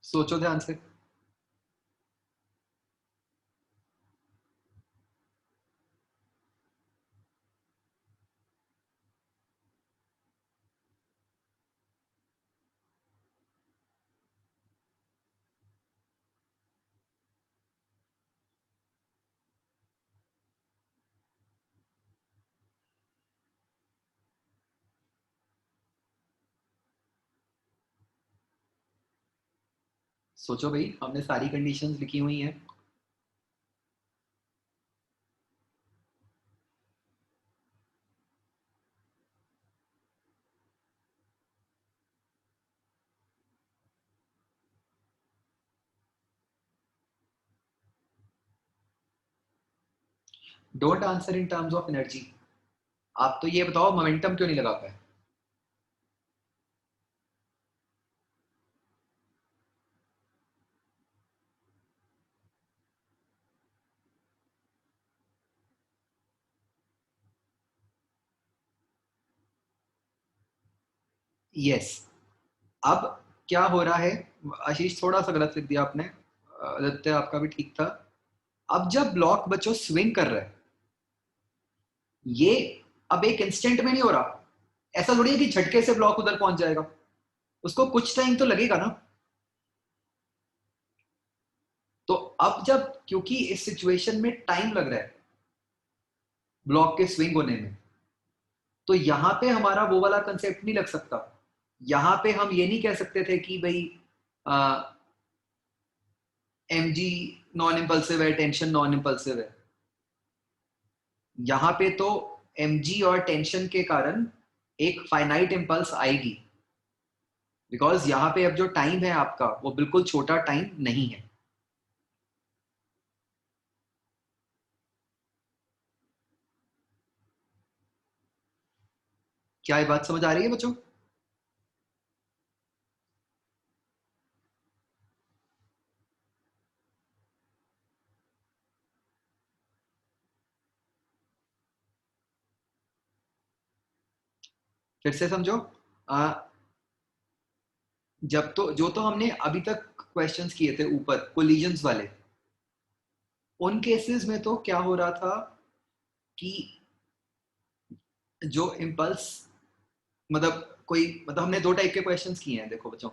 Speaker 1: सोचो ध्यान से। सोचो भाई, हमने सारी कंडीशंस लिखी हुई हैं। Don't answer in terms of energy, आप तो ये बताओ मोमेंटम क्यों नहीं लगा पाए? यस। अब क्या हो रहा है, आशीष थोड़ा सा गलत लिख दिया आपने, आदित्य आपका भी ठीक था। अब जब ब्लॉक बच्चों स्विंग कर रहा है, ये अब एक इंस्टेंट में नहीं हो रहा, ऐसा थोड़ी है कि झटके से ब्लॉक उधर पहुंच जाएगा, उसको कुछ टाइम तो लगेगा ना। तो अब जब, क्योंकि इस सिचुएशन में टाइम लग रहा है ब्लॉक के स्विंग होने में, तो यहां पे हमारा वो वाला कंसेप्ट नहीं लग सकता। यहां पे हम ये नहीं कह सकते थे कि भाई एम जी नॉन इम्पल्सिव है, टेंशन नॉन इम्पल्सिव है। यहां पे तो एम जी और टेंशन के कारण एक फाइनाइट इम्पल्स आएगी, बिकॉज यहां पे अब जो टाइम है आपका वो बिल्कुल छोटा टाइम नहीं है। क्या ये बात समझ आ रही है बच्चों? फिर से समझो। आ, जब तो जो तो हमने अभी तक क्वेश्चंस किए थे ऊपर कोलिजन्स वाले, उन केसेस में तो क्या हो रहा था कि जो इम्पल्स, मतलब कोई, मतलब हमने दो टाइप के क्वेश्चंस किए हैं देखो बच्चों।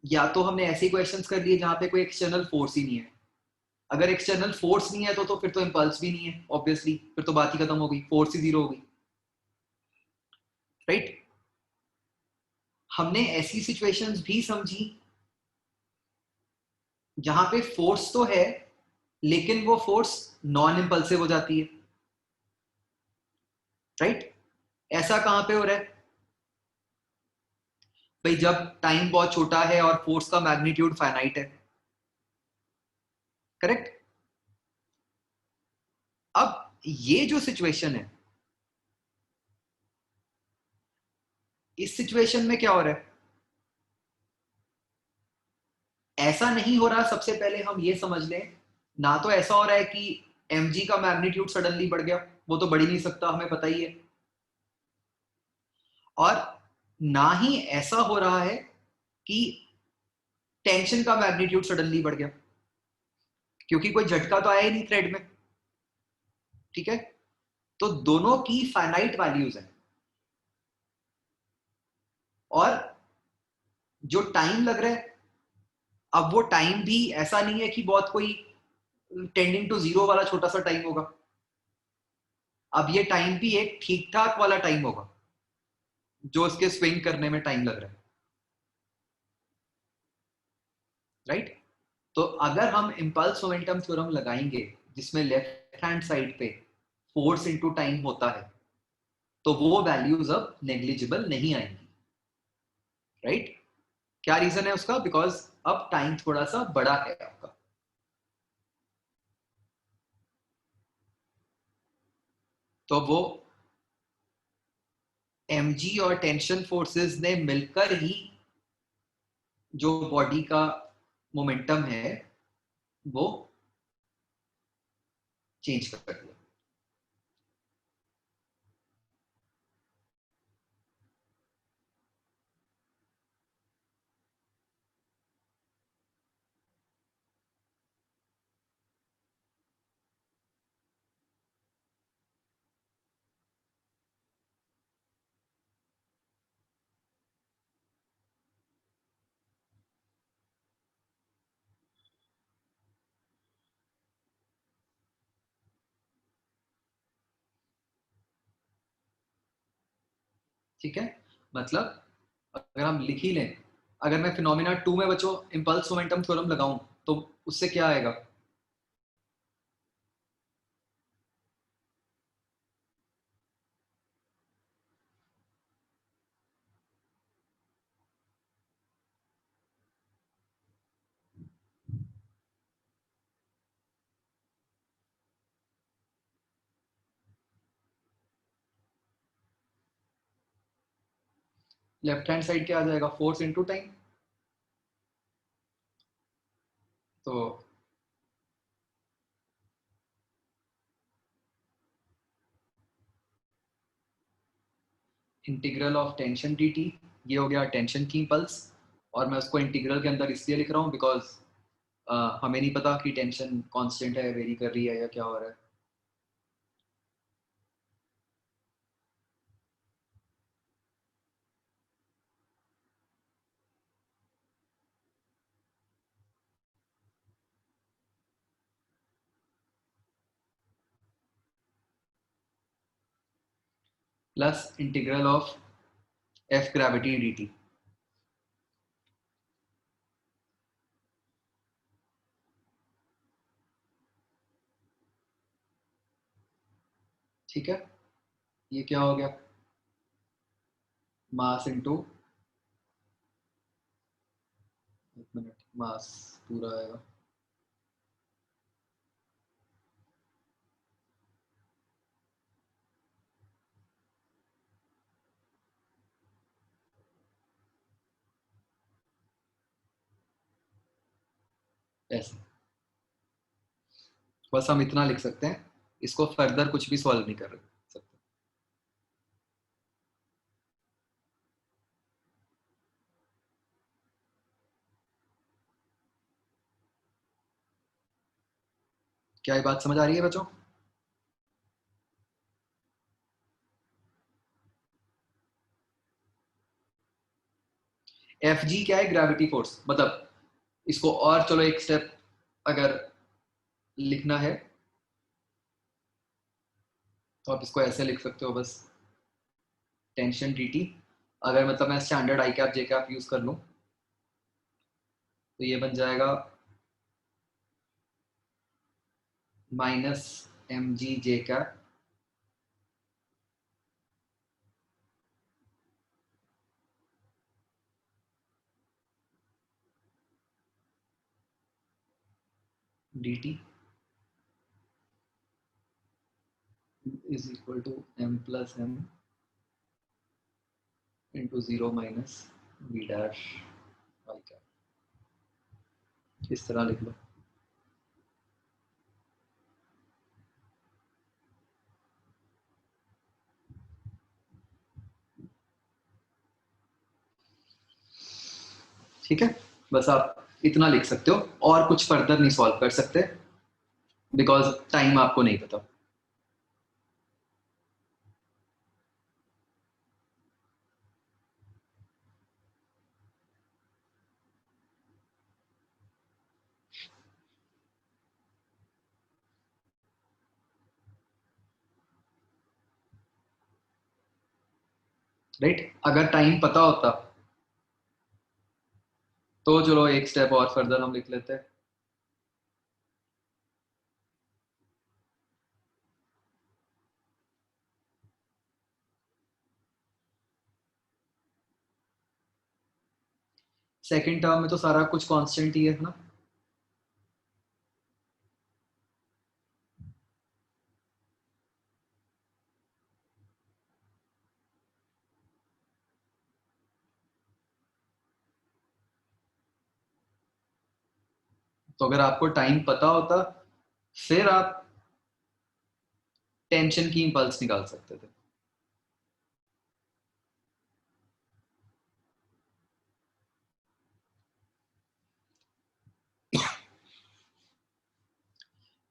Speaker 1: या तो हमने ऐसे क्वेश्चंस कर लिए जहां पे कोई एक्सटर्नल फोर्स ही नहीं है। अगर एक्सटर्नल फोर्स नहीं है तो फिर तो इम्पल्स भी नहीं है ऑब्वियसली, फिर तो बात ही खत्म हो गई, फोर्स ही जीरो हो गई, राइट? हमने ऐसी सिचुएशंस भी समझी जहां पे फोर्स तो है लेकिन वो फोर्स नॉन इम्पल्सिव हो जाती है, राइट? ऐसा कहां पे हो रहा है भाई? जब टाइम बहुत छोटा है और फोर्स का मैग्नीट्यूड फाइनाइट है, करेक्ट? अब ये जो सिचुएशन है, इस सिचुएशन में क्या हो रहा है? ऐसा नहीं हो रहा, सबसे पहले हम ये समझ लें, ना तो ऐसा हो रहा है कि mg का मैग्नीट्यूड सडनली बढ़ गया, वो तो बढ़ ही नहीं सकता, हमें पता ही है। और ना ही ऐसा हो रहा है कि टेंशन का मैग्नीट्यूड सडनली बढ़ गया, क्योंकि कोई झटका तो आया ही नहीं थ्रेड में, ठीक है। तो दोनों की फाइनाइट वैल्यूज हैं, और जो टाइम लग रहा है, अब वो टाइम भी ऐसा नहीं है कि बहुत कोई टेंडिंग टू जीरो वाला छोटा सा टाइम होगा। अब ये टाइम भी एक ठीक ठाक वाला टाइम होगा जो उसके स्विंग करने में टाइम लग रहा है, राइट। तो अगर हम इम्पल्स मोमेंटम थ्योरम लगाएंगे जिसमें लेफ्ट हैंड साइड पे फोर्स इनटू टाइम होता है, तो वो वैल्यूज अब नेग्लिजिबल नहीं आएंगी, राइट। क्या रीजन है उसका? बिकॉज अब टाइम थोड़ा सा बड़ा है आपका। तो वो mg और टेंशन फोर्सेस ने मिलकर ही जो बॉडी का मोमेंटम है वो चेंज कर दिया, ठीक है। मतलब अगर हम लिख ही लें, अगर मैं फिनोमिना 2 में बच्चों इम्पल्स मोमेंटम थ्योरम लगाऊं तो उससे क्या आएगा? लेफ्ट हैंड साइड क्या आ जाएगा? Force into time. तो इंटीग्रल ऑफ टेंशन dt, ये हो गया टेंशन की इम्पल्स। और मैं उसको इंटीग्रल के अंदर इसलिए लिख रहा हूँ बिकॉज हमें नहीं पता कि टेंशन कांस्टेंट है, वेरी कर रही है या क्या हो रहा है। Plus integral of F gravity dt। ठीक है, ये क्या हो गया? मास इनटू, एक मिनट, मास पूरा आएगा। ऐसे बस हम इतना लिख सकते हैं, इसको फर्दर कुछ भी सॉल्व नहीं कर सकते। क्या ये बात समझ आ रही है बच्चों? एफ जी क्या है? Gravity force. मतलब इसको और चलो एक स्टेप अगर लिखना है तो आप इसको ऐसे लिख सकते हो बस, टेंशन dt। अगर मतलब मैं standard I cap J cap use कर लूं तो ये बन जाएगा minus M G J cap dt is equal to M plus M into zero minus B dash I cap. इस तरह लिख लो। ठीक है, बस आप इतना लिख सकते हो और कुछ फर्दर नहीं सॉल्व कर सकते। बिकॉज टाइम आपको नहीं पता। राइट, अगर टाइम पता होता तो चलो एक स्टेप और फर्दर हम लिख लेते हैं। सेकंड टर्म में तो सारा कुछ कांस्टेंट ही है ना। तो अगर आपको टाइम पता होता फिर आप टेंशन की इंपल्स निकाल सकते थे।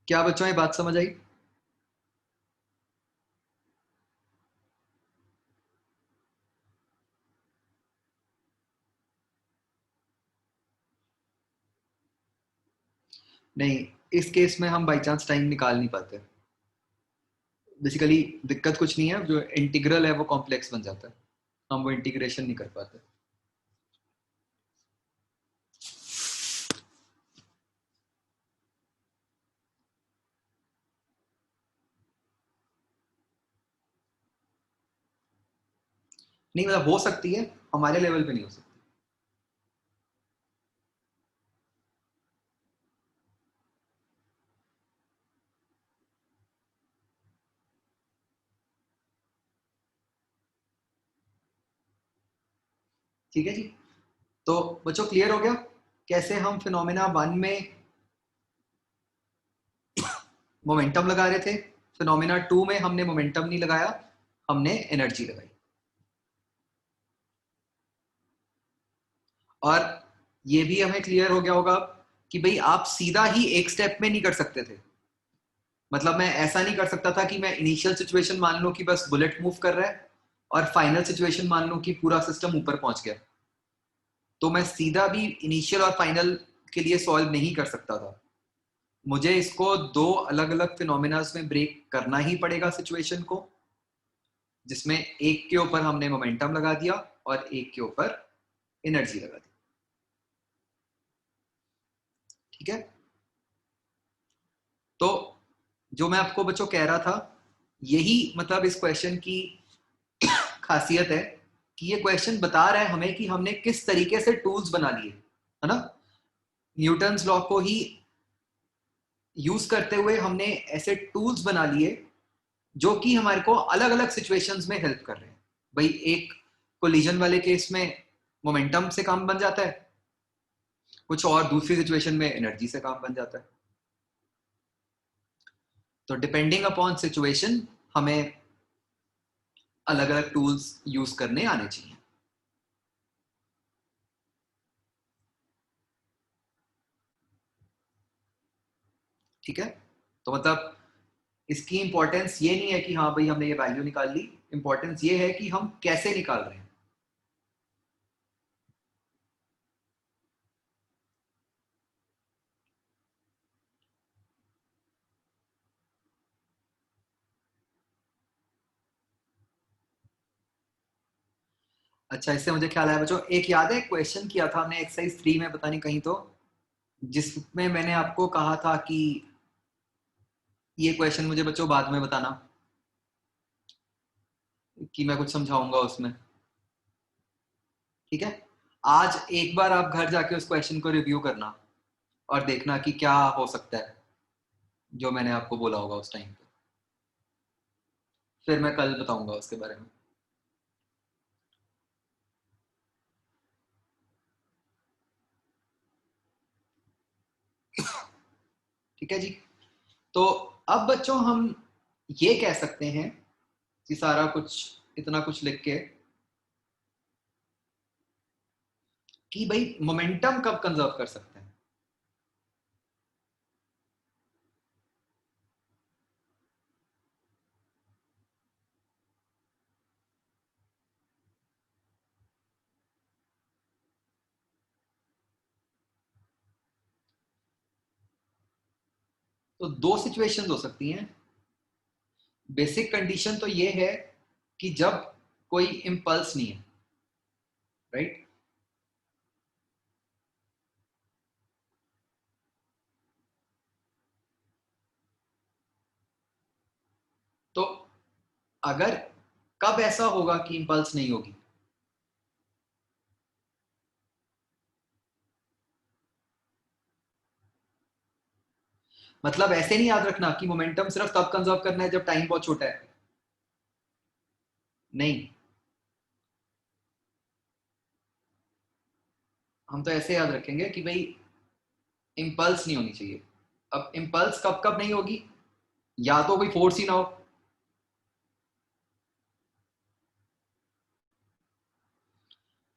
Speaker 1: क्या बच्चों ये बात समझ आई? नहीं, इस केस में हम बाई चांस टाइम निकाल नहीं पाते। बेसिकली दिक्कत कुछ नहीं है, जो इंटीग्रल है वो कॉम्प्लेक्स बन जाता है, हम वो इंटीग्रेशन नहीं कर पाते। नहीं मतलब हो सकती है, हमारे लेवल पे नहीं हो सकती। ठीक है जी। तो बच्चों क्लियर हो गया कैसे हम फिनोमेना वन में मोमेंटम लगा रहे थे, फिनोमेना टू में हमने मोमेंटम नहीं लगाया, हमने एनर्जी लगाई। और ये भी हमें क्लियर हो गया होगा कि भाई आप सीधा ही एक स्टेप में नहीं कर सकते थे। मतलब मैं ऐसा नहीं कर सकता था कि मैं इनिशियल सिचुएशन मान लूं कि बस बुलेट मूव कर रहा है और फाइनल सिचुएशन मान लूं कि पूरा सिस्टम ऊपर पहुंच गया। तो मैं सीधा भी इनिशियल और फाइनल के लिए सॉल्व नहीं कर सकता था। मुझे इसको दो अलग अलग फिनोमिनास में ब्रेक करना ही पड़ेगा सिचुएशन को, जिसमें एक के ऊपर हमने मोमेंटम लगा दिया और एक के ऊपर एनर्जी लगा दी। ठीक है। तो जो मैं आपको बच्चों कह रहा था, यही मतलब इस क्वेश्चन की खासियत है कि ये क्वेश्चन बता रहा है हमें कि हमने किस तरीके से टूल्स बना लिए, है ना। न्यूटन्स लॉ को ही यूज करते हुए हमने ऐसे टूल्स बना लिए जो कि हमारे को अलग अलग सिचुएशंस में हेल्प कर रहे हैं। भाई एक कोलिजन वाले केस में मोमेंटम से काम बन जाता है, कुछ और दूसरी सिचुएशन में एनर्जी से काम बन जाता है। तो डिपेंडिंग अपॉन सिचुएशन हमें अलग अलग टूल्स यूज करने आने चाहिए। ठीक है। तो मतलब इसकी इंपॉर्टेंस ये नहीं है कि हाँ भाई हमने ये वैल्यू निकाल ली, इंपॉर्टेंस ये है कि हम कैसे निकाल रहे हैं। अच्छा, इससे मुझे ख्याल आया बच्चों, एक याद है क्वेश्चन किया था हमने एक्सरसाइज 3 में, पता नहीं कहीं तो, जिसमें मैंने आपको कहा था कि ये क्वेश्चन मुझे बच्चों बाद में बताना, कि मैं कुछ समझाऊंगा उसमें। ठीक है। आज एक बार आप घर जाके उस क्वेश्चन को रिव्यू करना और देखना कि क्या हो सकता है जो मैंने आपको बोला होगा उस टाइम पे। फिर मैं कल बताऊंगा उसके बारे में। ठीक है जी। तो अब बच्चों हम ये कह सकते हैं कि सारा कुछ इतना कुछ लिख के कि भाई मोमेंटम कब कंजर्व कर सकते हैं। तो दो सिचुएशंस हो सकती हैं। बेसिक कंडीशन तो ये है कि जब कोई इम्पल्स नहीं है, राइट? तो अगर कब ऐसा होगा कि इम्पल्स नहीं होगी? मतलब ऐसे नहीं याद रखना कि मोमेंटम सिर्फ तब कंजर्व करना है जब टाइम बहुत छोटा है। नहीं, हम तो ऐसे याद रखेंगे कि भाई इम्पल्स नहीं होनी चाहिए। अब इम्पल्स कब कब नहीं होगी? या तो कोई फोर्स ही ना हो।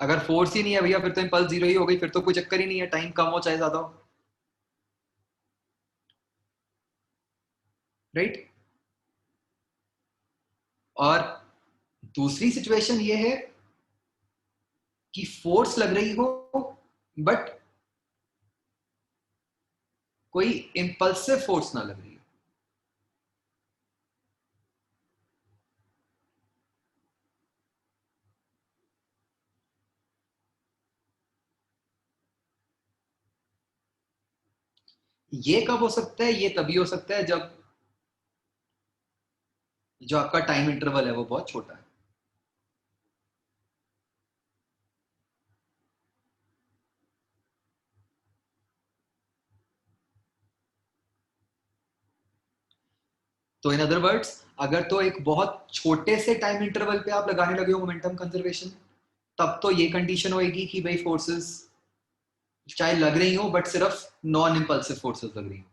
Speaker 1: अगर फोर्स ही नहीं है भैया, फिर तो इम्पल्स जीरो ही हो गई, फिर तो कोई चक्कर ही नहीं है, टाइम कम हो चाहे ज्यादा हो, राइट? और दूसरी सिचुएशन ये है कि फोर्स लग रही हो बट कोई इम्पल्सिव फोर्स ना लग रही हो। ये कब हो सकता है? ये तभी हो सकता है जब जो आपका टाइम इंटरवल है वो बहुत छोटा है। तो इन अदर वर्ड्स, अगर तो एक बहुत छोटे से टाइम इंटरवल पे आप लगाने लगे हो मोमेंटम कंजर्वेशन, तब तो ये कंडीशन होएगी कि भाई फोर्सेस चाहे लग रही हो बट सिर्फ नॉन इम्पल्सिव फोर्सेस लग रही हो।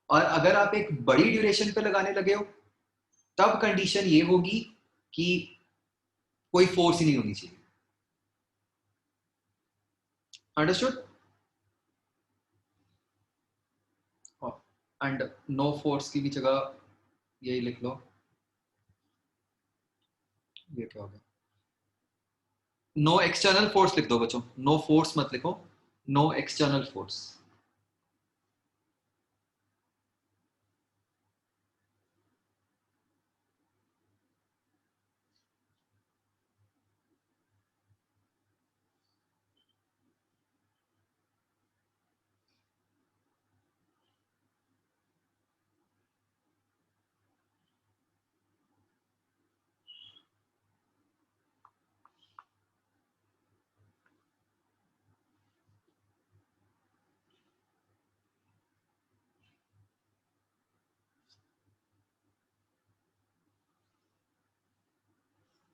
Speaker 1: और अगर आप एक बड़ी ड्यूरेशन पे लगाने लगे हो, तब कंडीशन ये होगी कि कोई फोर्स ही नहीं होनी चाहिए। अंडरस्टूड? एंड नो फोर्स की भी जगह यही लिख लो। ये क्या होगा? नो एक्सटर्नल फोर्स लिख दो बच्चों, नो फोर्स मत लिखो, नो एक्सटर्नल फोर्स।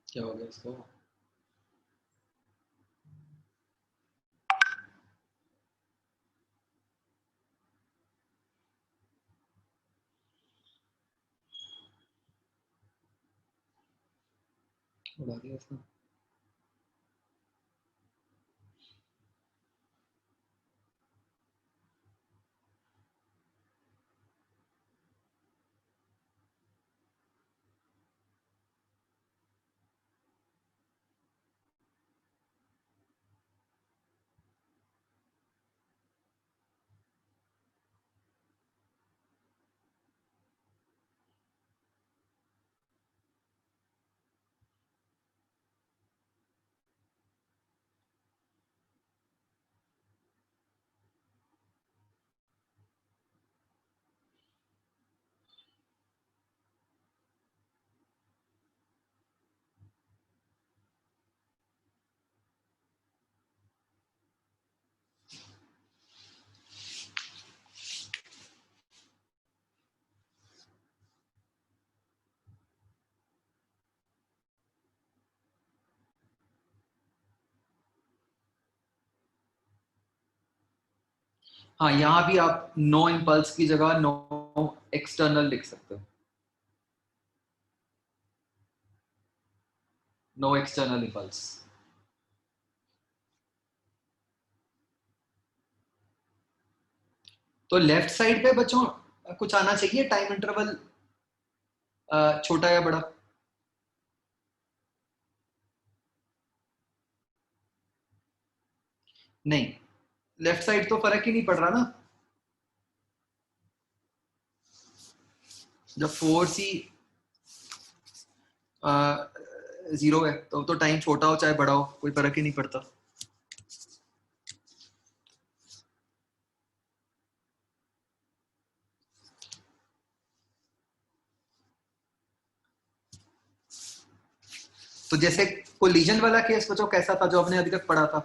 Speaker 1: क्या हो गया इसको? उड़ा दिया इसको। हाँ, यहां भी आप नो इम्पल्स की जगह नो एक्सटर्नल लिख सकते हो। No external impulse. तो लेफ्ट साइड पे बच्चों कुछ आना चाहिए टाइम इंटरवल, छोटा या बड़ा? नहीं, लेफ्ट साइड तो फर्क ही नहीं पड़ रहा ना। जब फोर्स ही जीरो है तो टाइम छोटा हो चाहे बड़ा हो कोई फर्क ही नहीं पड़ता। तो जैसे कोलिजन वाला केस बच्चों कैसा था जो आपने अभी तक पढ़ा था,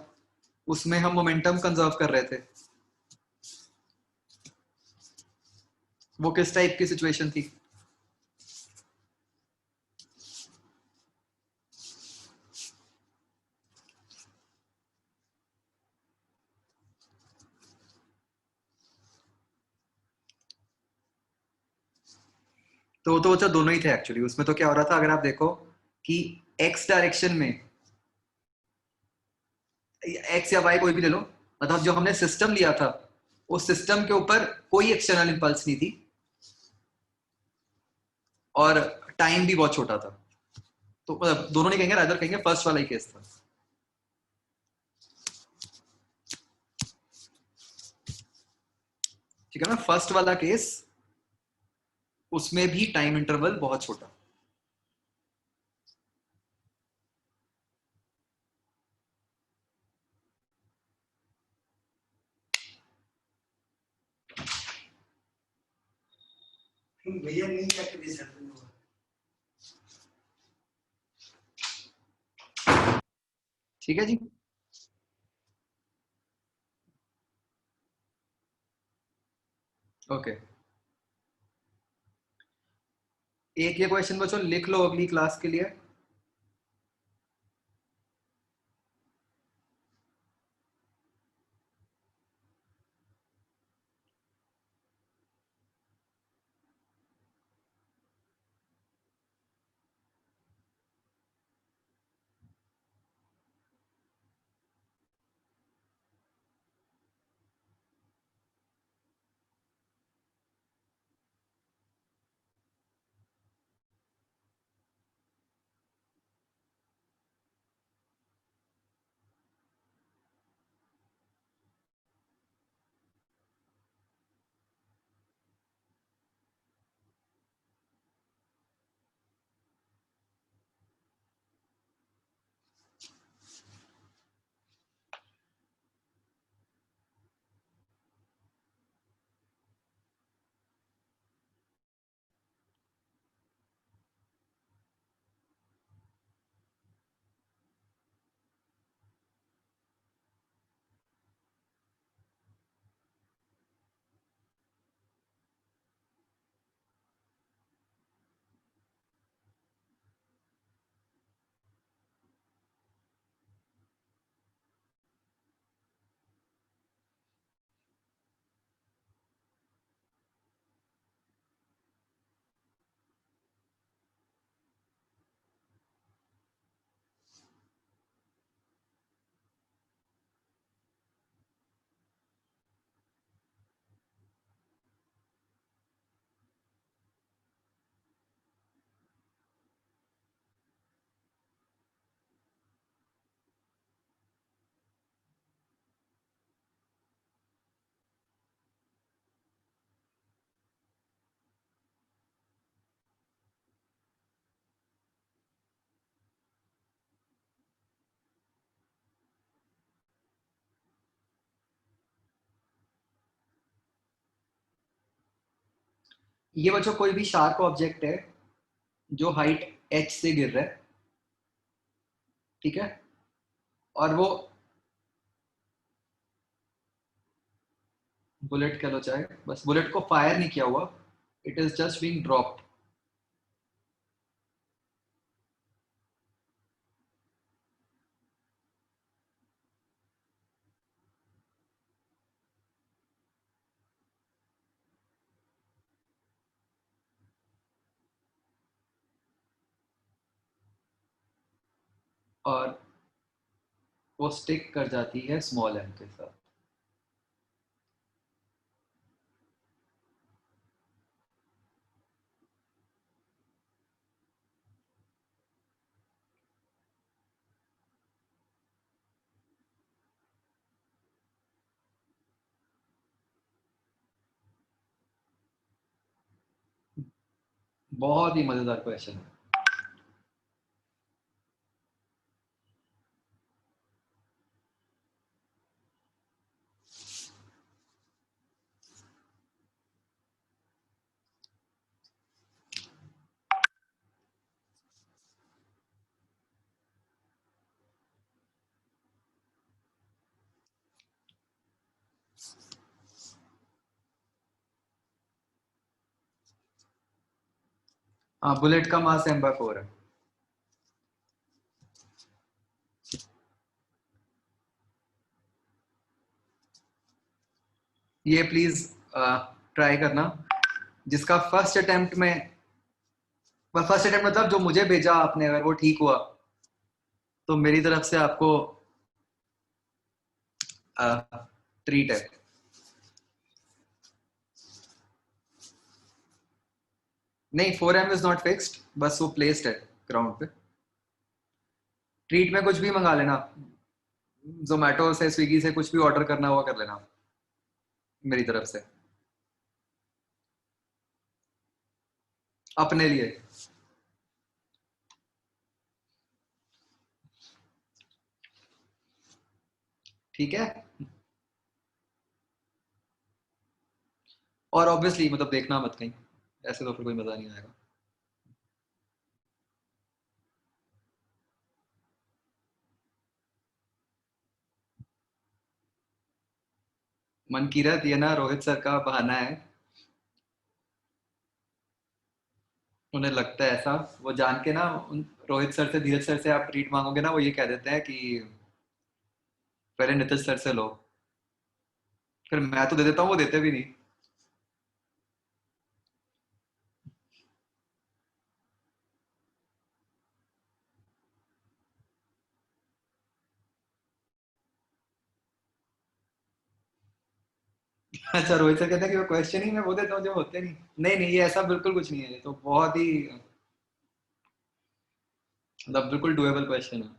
Speaker 1: उसमें हम मोमेंटम कंजर्व कर रहे थे, वो किस टाइप की सिचुएशन थी? तो बच्चा दोनों ही थे एक्चुअली। उसमें तो क्या हो रहा था, अगर आप देखो कि एक्स डायरेक्शन में, एक्स या वाई कोई भी ले लो, मतलब जो हमने सिस्टम लिया था उस सिस्टम के ऊपर कोई एक्सटर्नल इंपल्स नहीं थी और टाइम भी बहुत छोटा था। तो मतलब दोनों नहीं कहेंगे, रादर कहेंगे फर्स्ट वाला ही केस था। ठीक है ना, फर्स्ट वाला केस उसमें भी टाइम इंटरवल बहुत छोटा। भैया नहीं ठीक है जी। ओके, एक ये क्वेश्चन बच्चों लिख लो अगली क्लास के लिए। ये बच्चों कोई भी शार्प ऑब्जेक्ट है जो हाइट h से गिर रहा है, ठीक है, और वो बुलेट कह लो चाहे, बस बुलेट को फायर नहीं किया हुआ, it is just being dropped. और वो स्टिक कर जाती है स्मॉल एम के साथ। बहुत ही मजेदार क्वेश्चन है। हाँ, बुलेट का मास m/4 है। ये प्लीज ट्राई करना, जिसका फर्स्ट अटेम्प्ट मतलब जो मुझे भेजा आपने, अगर वो ठीक हुआ तो मेरी तरफ से आपको ट्रीट है। नहीं, 4M इज नॉट फिक्स्ड, बस वो प्लेस्ड है ग्राउंड पे। ट्रीट में कुछ भी मंगा लेना, जोमेटो से, स्विगी से, कुछ भी ऑर्डर करना हुआ कर लेना मेरी तरफ से, अपने लिए। ठीक है। और ऑब्वियसली मतलब देखना मत कहीं, ऐसे तो फिर कोई मजा नहीं आएगा। मनकीरत, ये ना रोहित सर का बहाना है। उन्हें लगता है ऐसा, वो जान के ना, रोहित सर से, धीरज सर से आप ट्रीट मांगोगे ना, वो ये कह देते हैं कि पहले नीतीश सर से लो। फिर मैं तो दे देता हूँ, वो देते भी नहीं। अच्छा, रोहित सर कहते हैं कि वो क्वेश्चन ही मैं वो देता हूँ जो होते नहीं। नहीं नहीं, ये ऐसा बिल्कुल कुछ नहीं है, ये तो बहुत ही मतलब बिल्कुल डुएबल क्वेश्चन है।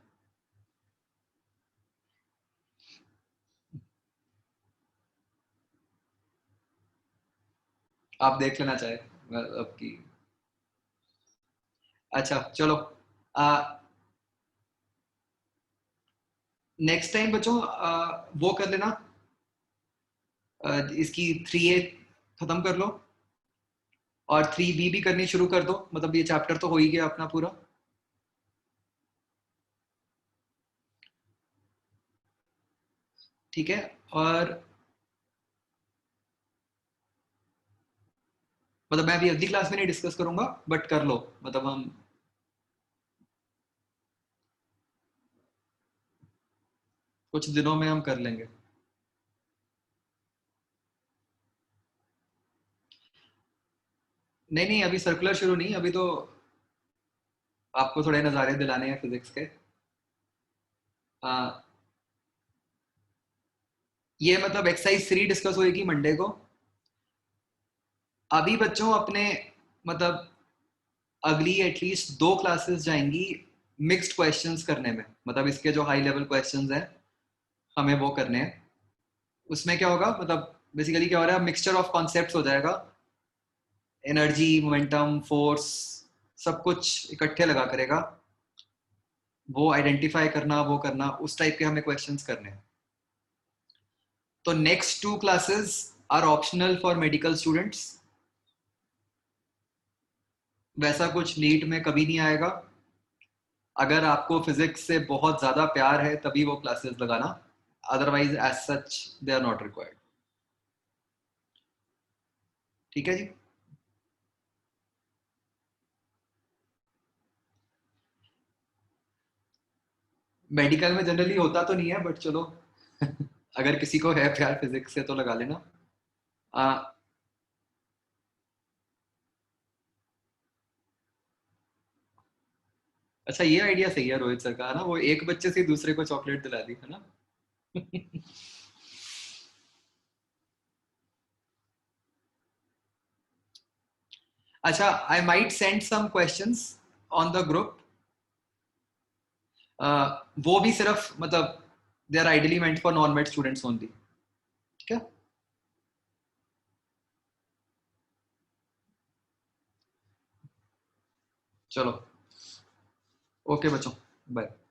Speaker 1: आप देख लेना चाहे मतलब कि। अच्छा चलो, नेक्स्ट टाइम बच्चों वो कर लेना, इसकी 3A खत्म कर लो, और 3B भी करनी शुरू कर दो, मतलब ये चैप्टर तो हो ही गया अपना पूरा। ठीक है। और मतलब मैं अभी अगली क्लास में नहीं डिस्कस करूंगा, बट कर लो, मतलब हम। कुछ दिनों में हम कर लेंगे। नहीं नहीं, अभी सर्कुलर शुरू नहीं, अभी तो आपको थोड़े नज़ारे दिलाने हैं फिजिक्स के। आ, ये मतलब एक्सरसाइज 3 डिस्कस होगी मंडे को। अभी बच्चों अपने मतलब अगली एटलीस्ट 2 क्लासेस जाएंगी मिक्स्ड क्वेश्चंस करने में, मतलब इसके जो हाई लेवल क्वेश्चंस हैं हमें वो करने हैं। उसमें क्या होगा, मतलब बेसिकली क्या हो रहा है, मिक्सचर ऑफ कॉन्सेप्ट्स हो जाएगा, एनर्जी, मोमेंटम, फोर्स, सब कुछ इकट्ठे लगा करेगा, वो आइडेंटिफाई करना, वो करना, उस टाइप के हमें क्वेश्चंस करने हैं। तो next 2 classes are optional for medical students. वैसा कुछ नीट में कभी नहीं आएगा। अगर आपको फिजिक्स से बहुत ज्यादा प्यार है तभी वो क्लासेस लगाना, otherwise as such they are not required. ठीक है जी। मेडिकल में जनरली होता तो नहीं है, बट चलो अगर किसी को है प्यार फिजिक्स से तो लगा लेना। आ, अच्छा, ये आइडिया सही है रोहित सर का, है ना, वो एक बच्चे से दूसरे को चॉकलेट दिला दी, है ना। अच्छा, I might send some questions on the group. वो भी सिर्फ मतलब they are ideally meant for non med students only. ठीक है। चलो, ओके बच्चों, बाय।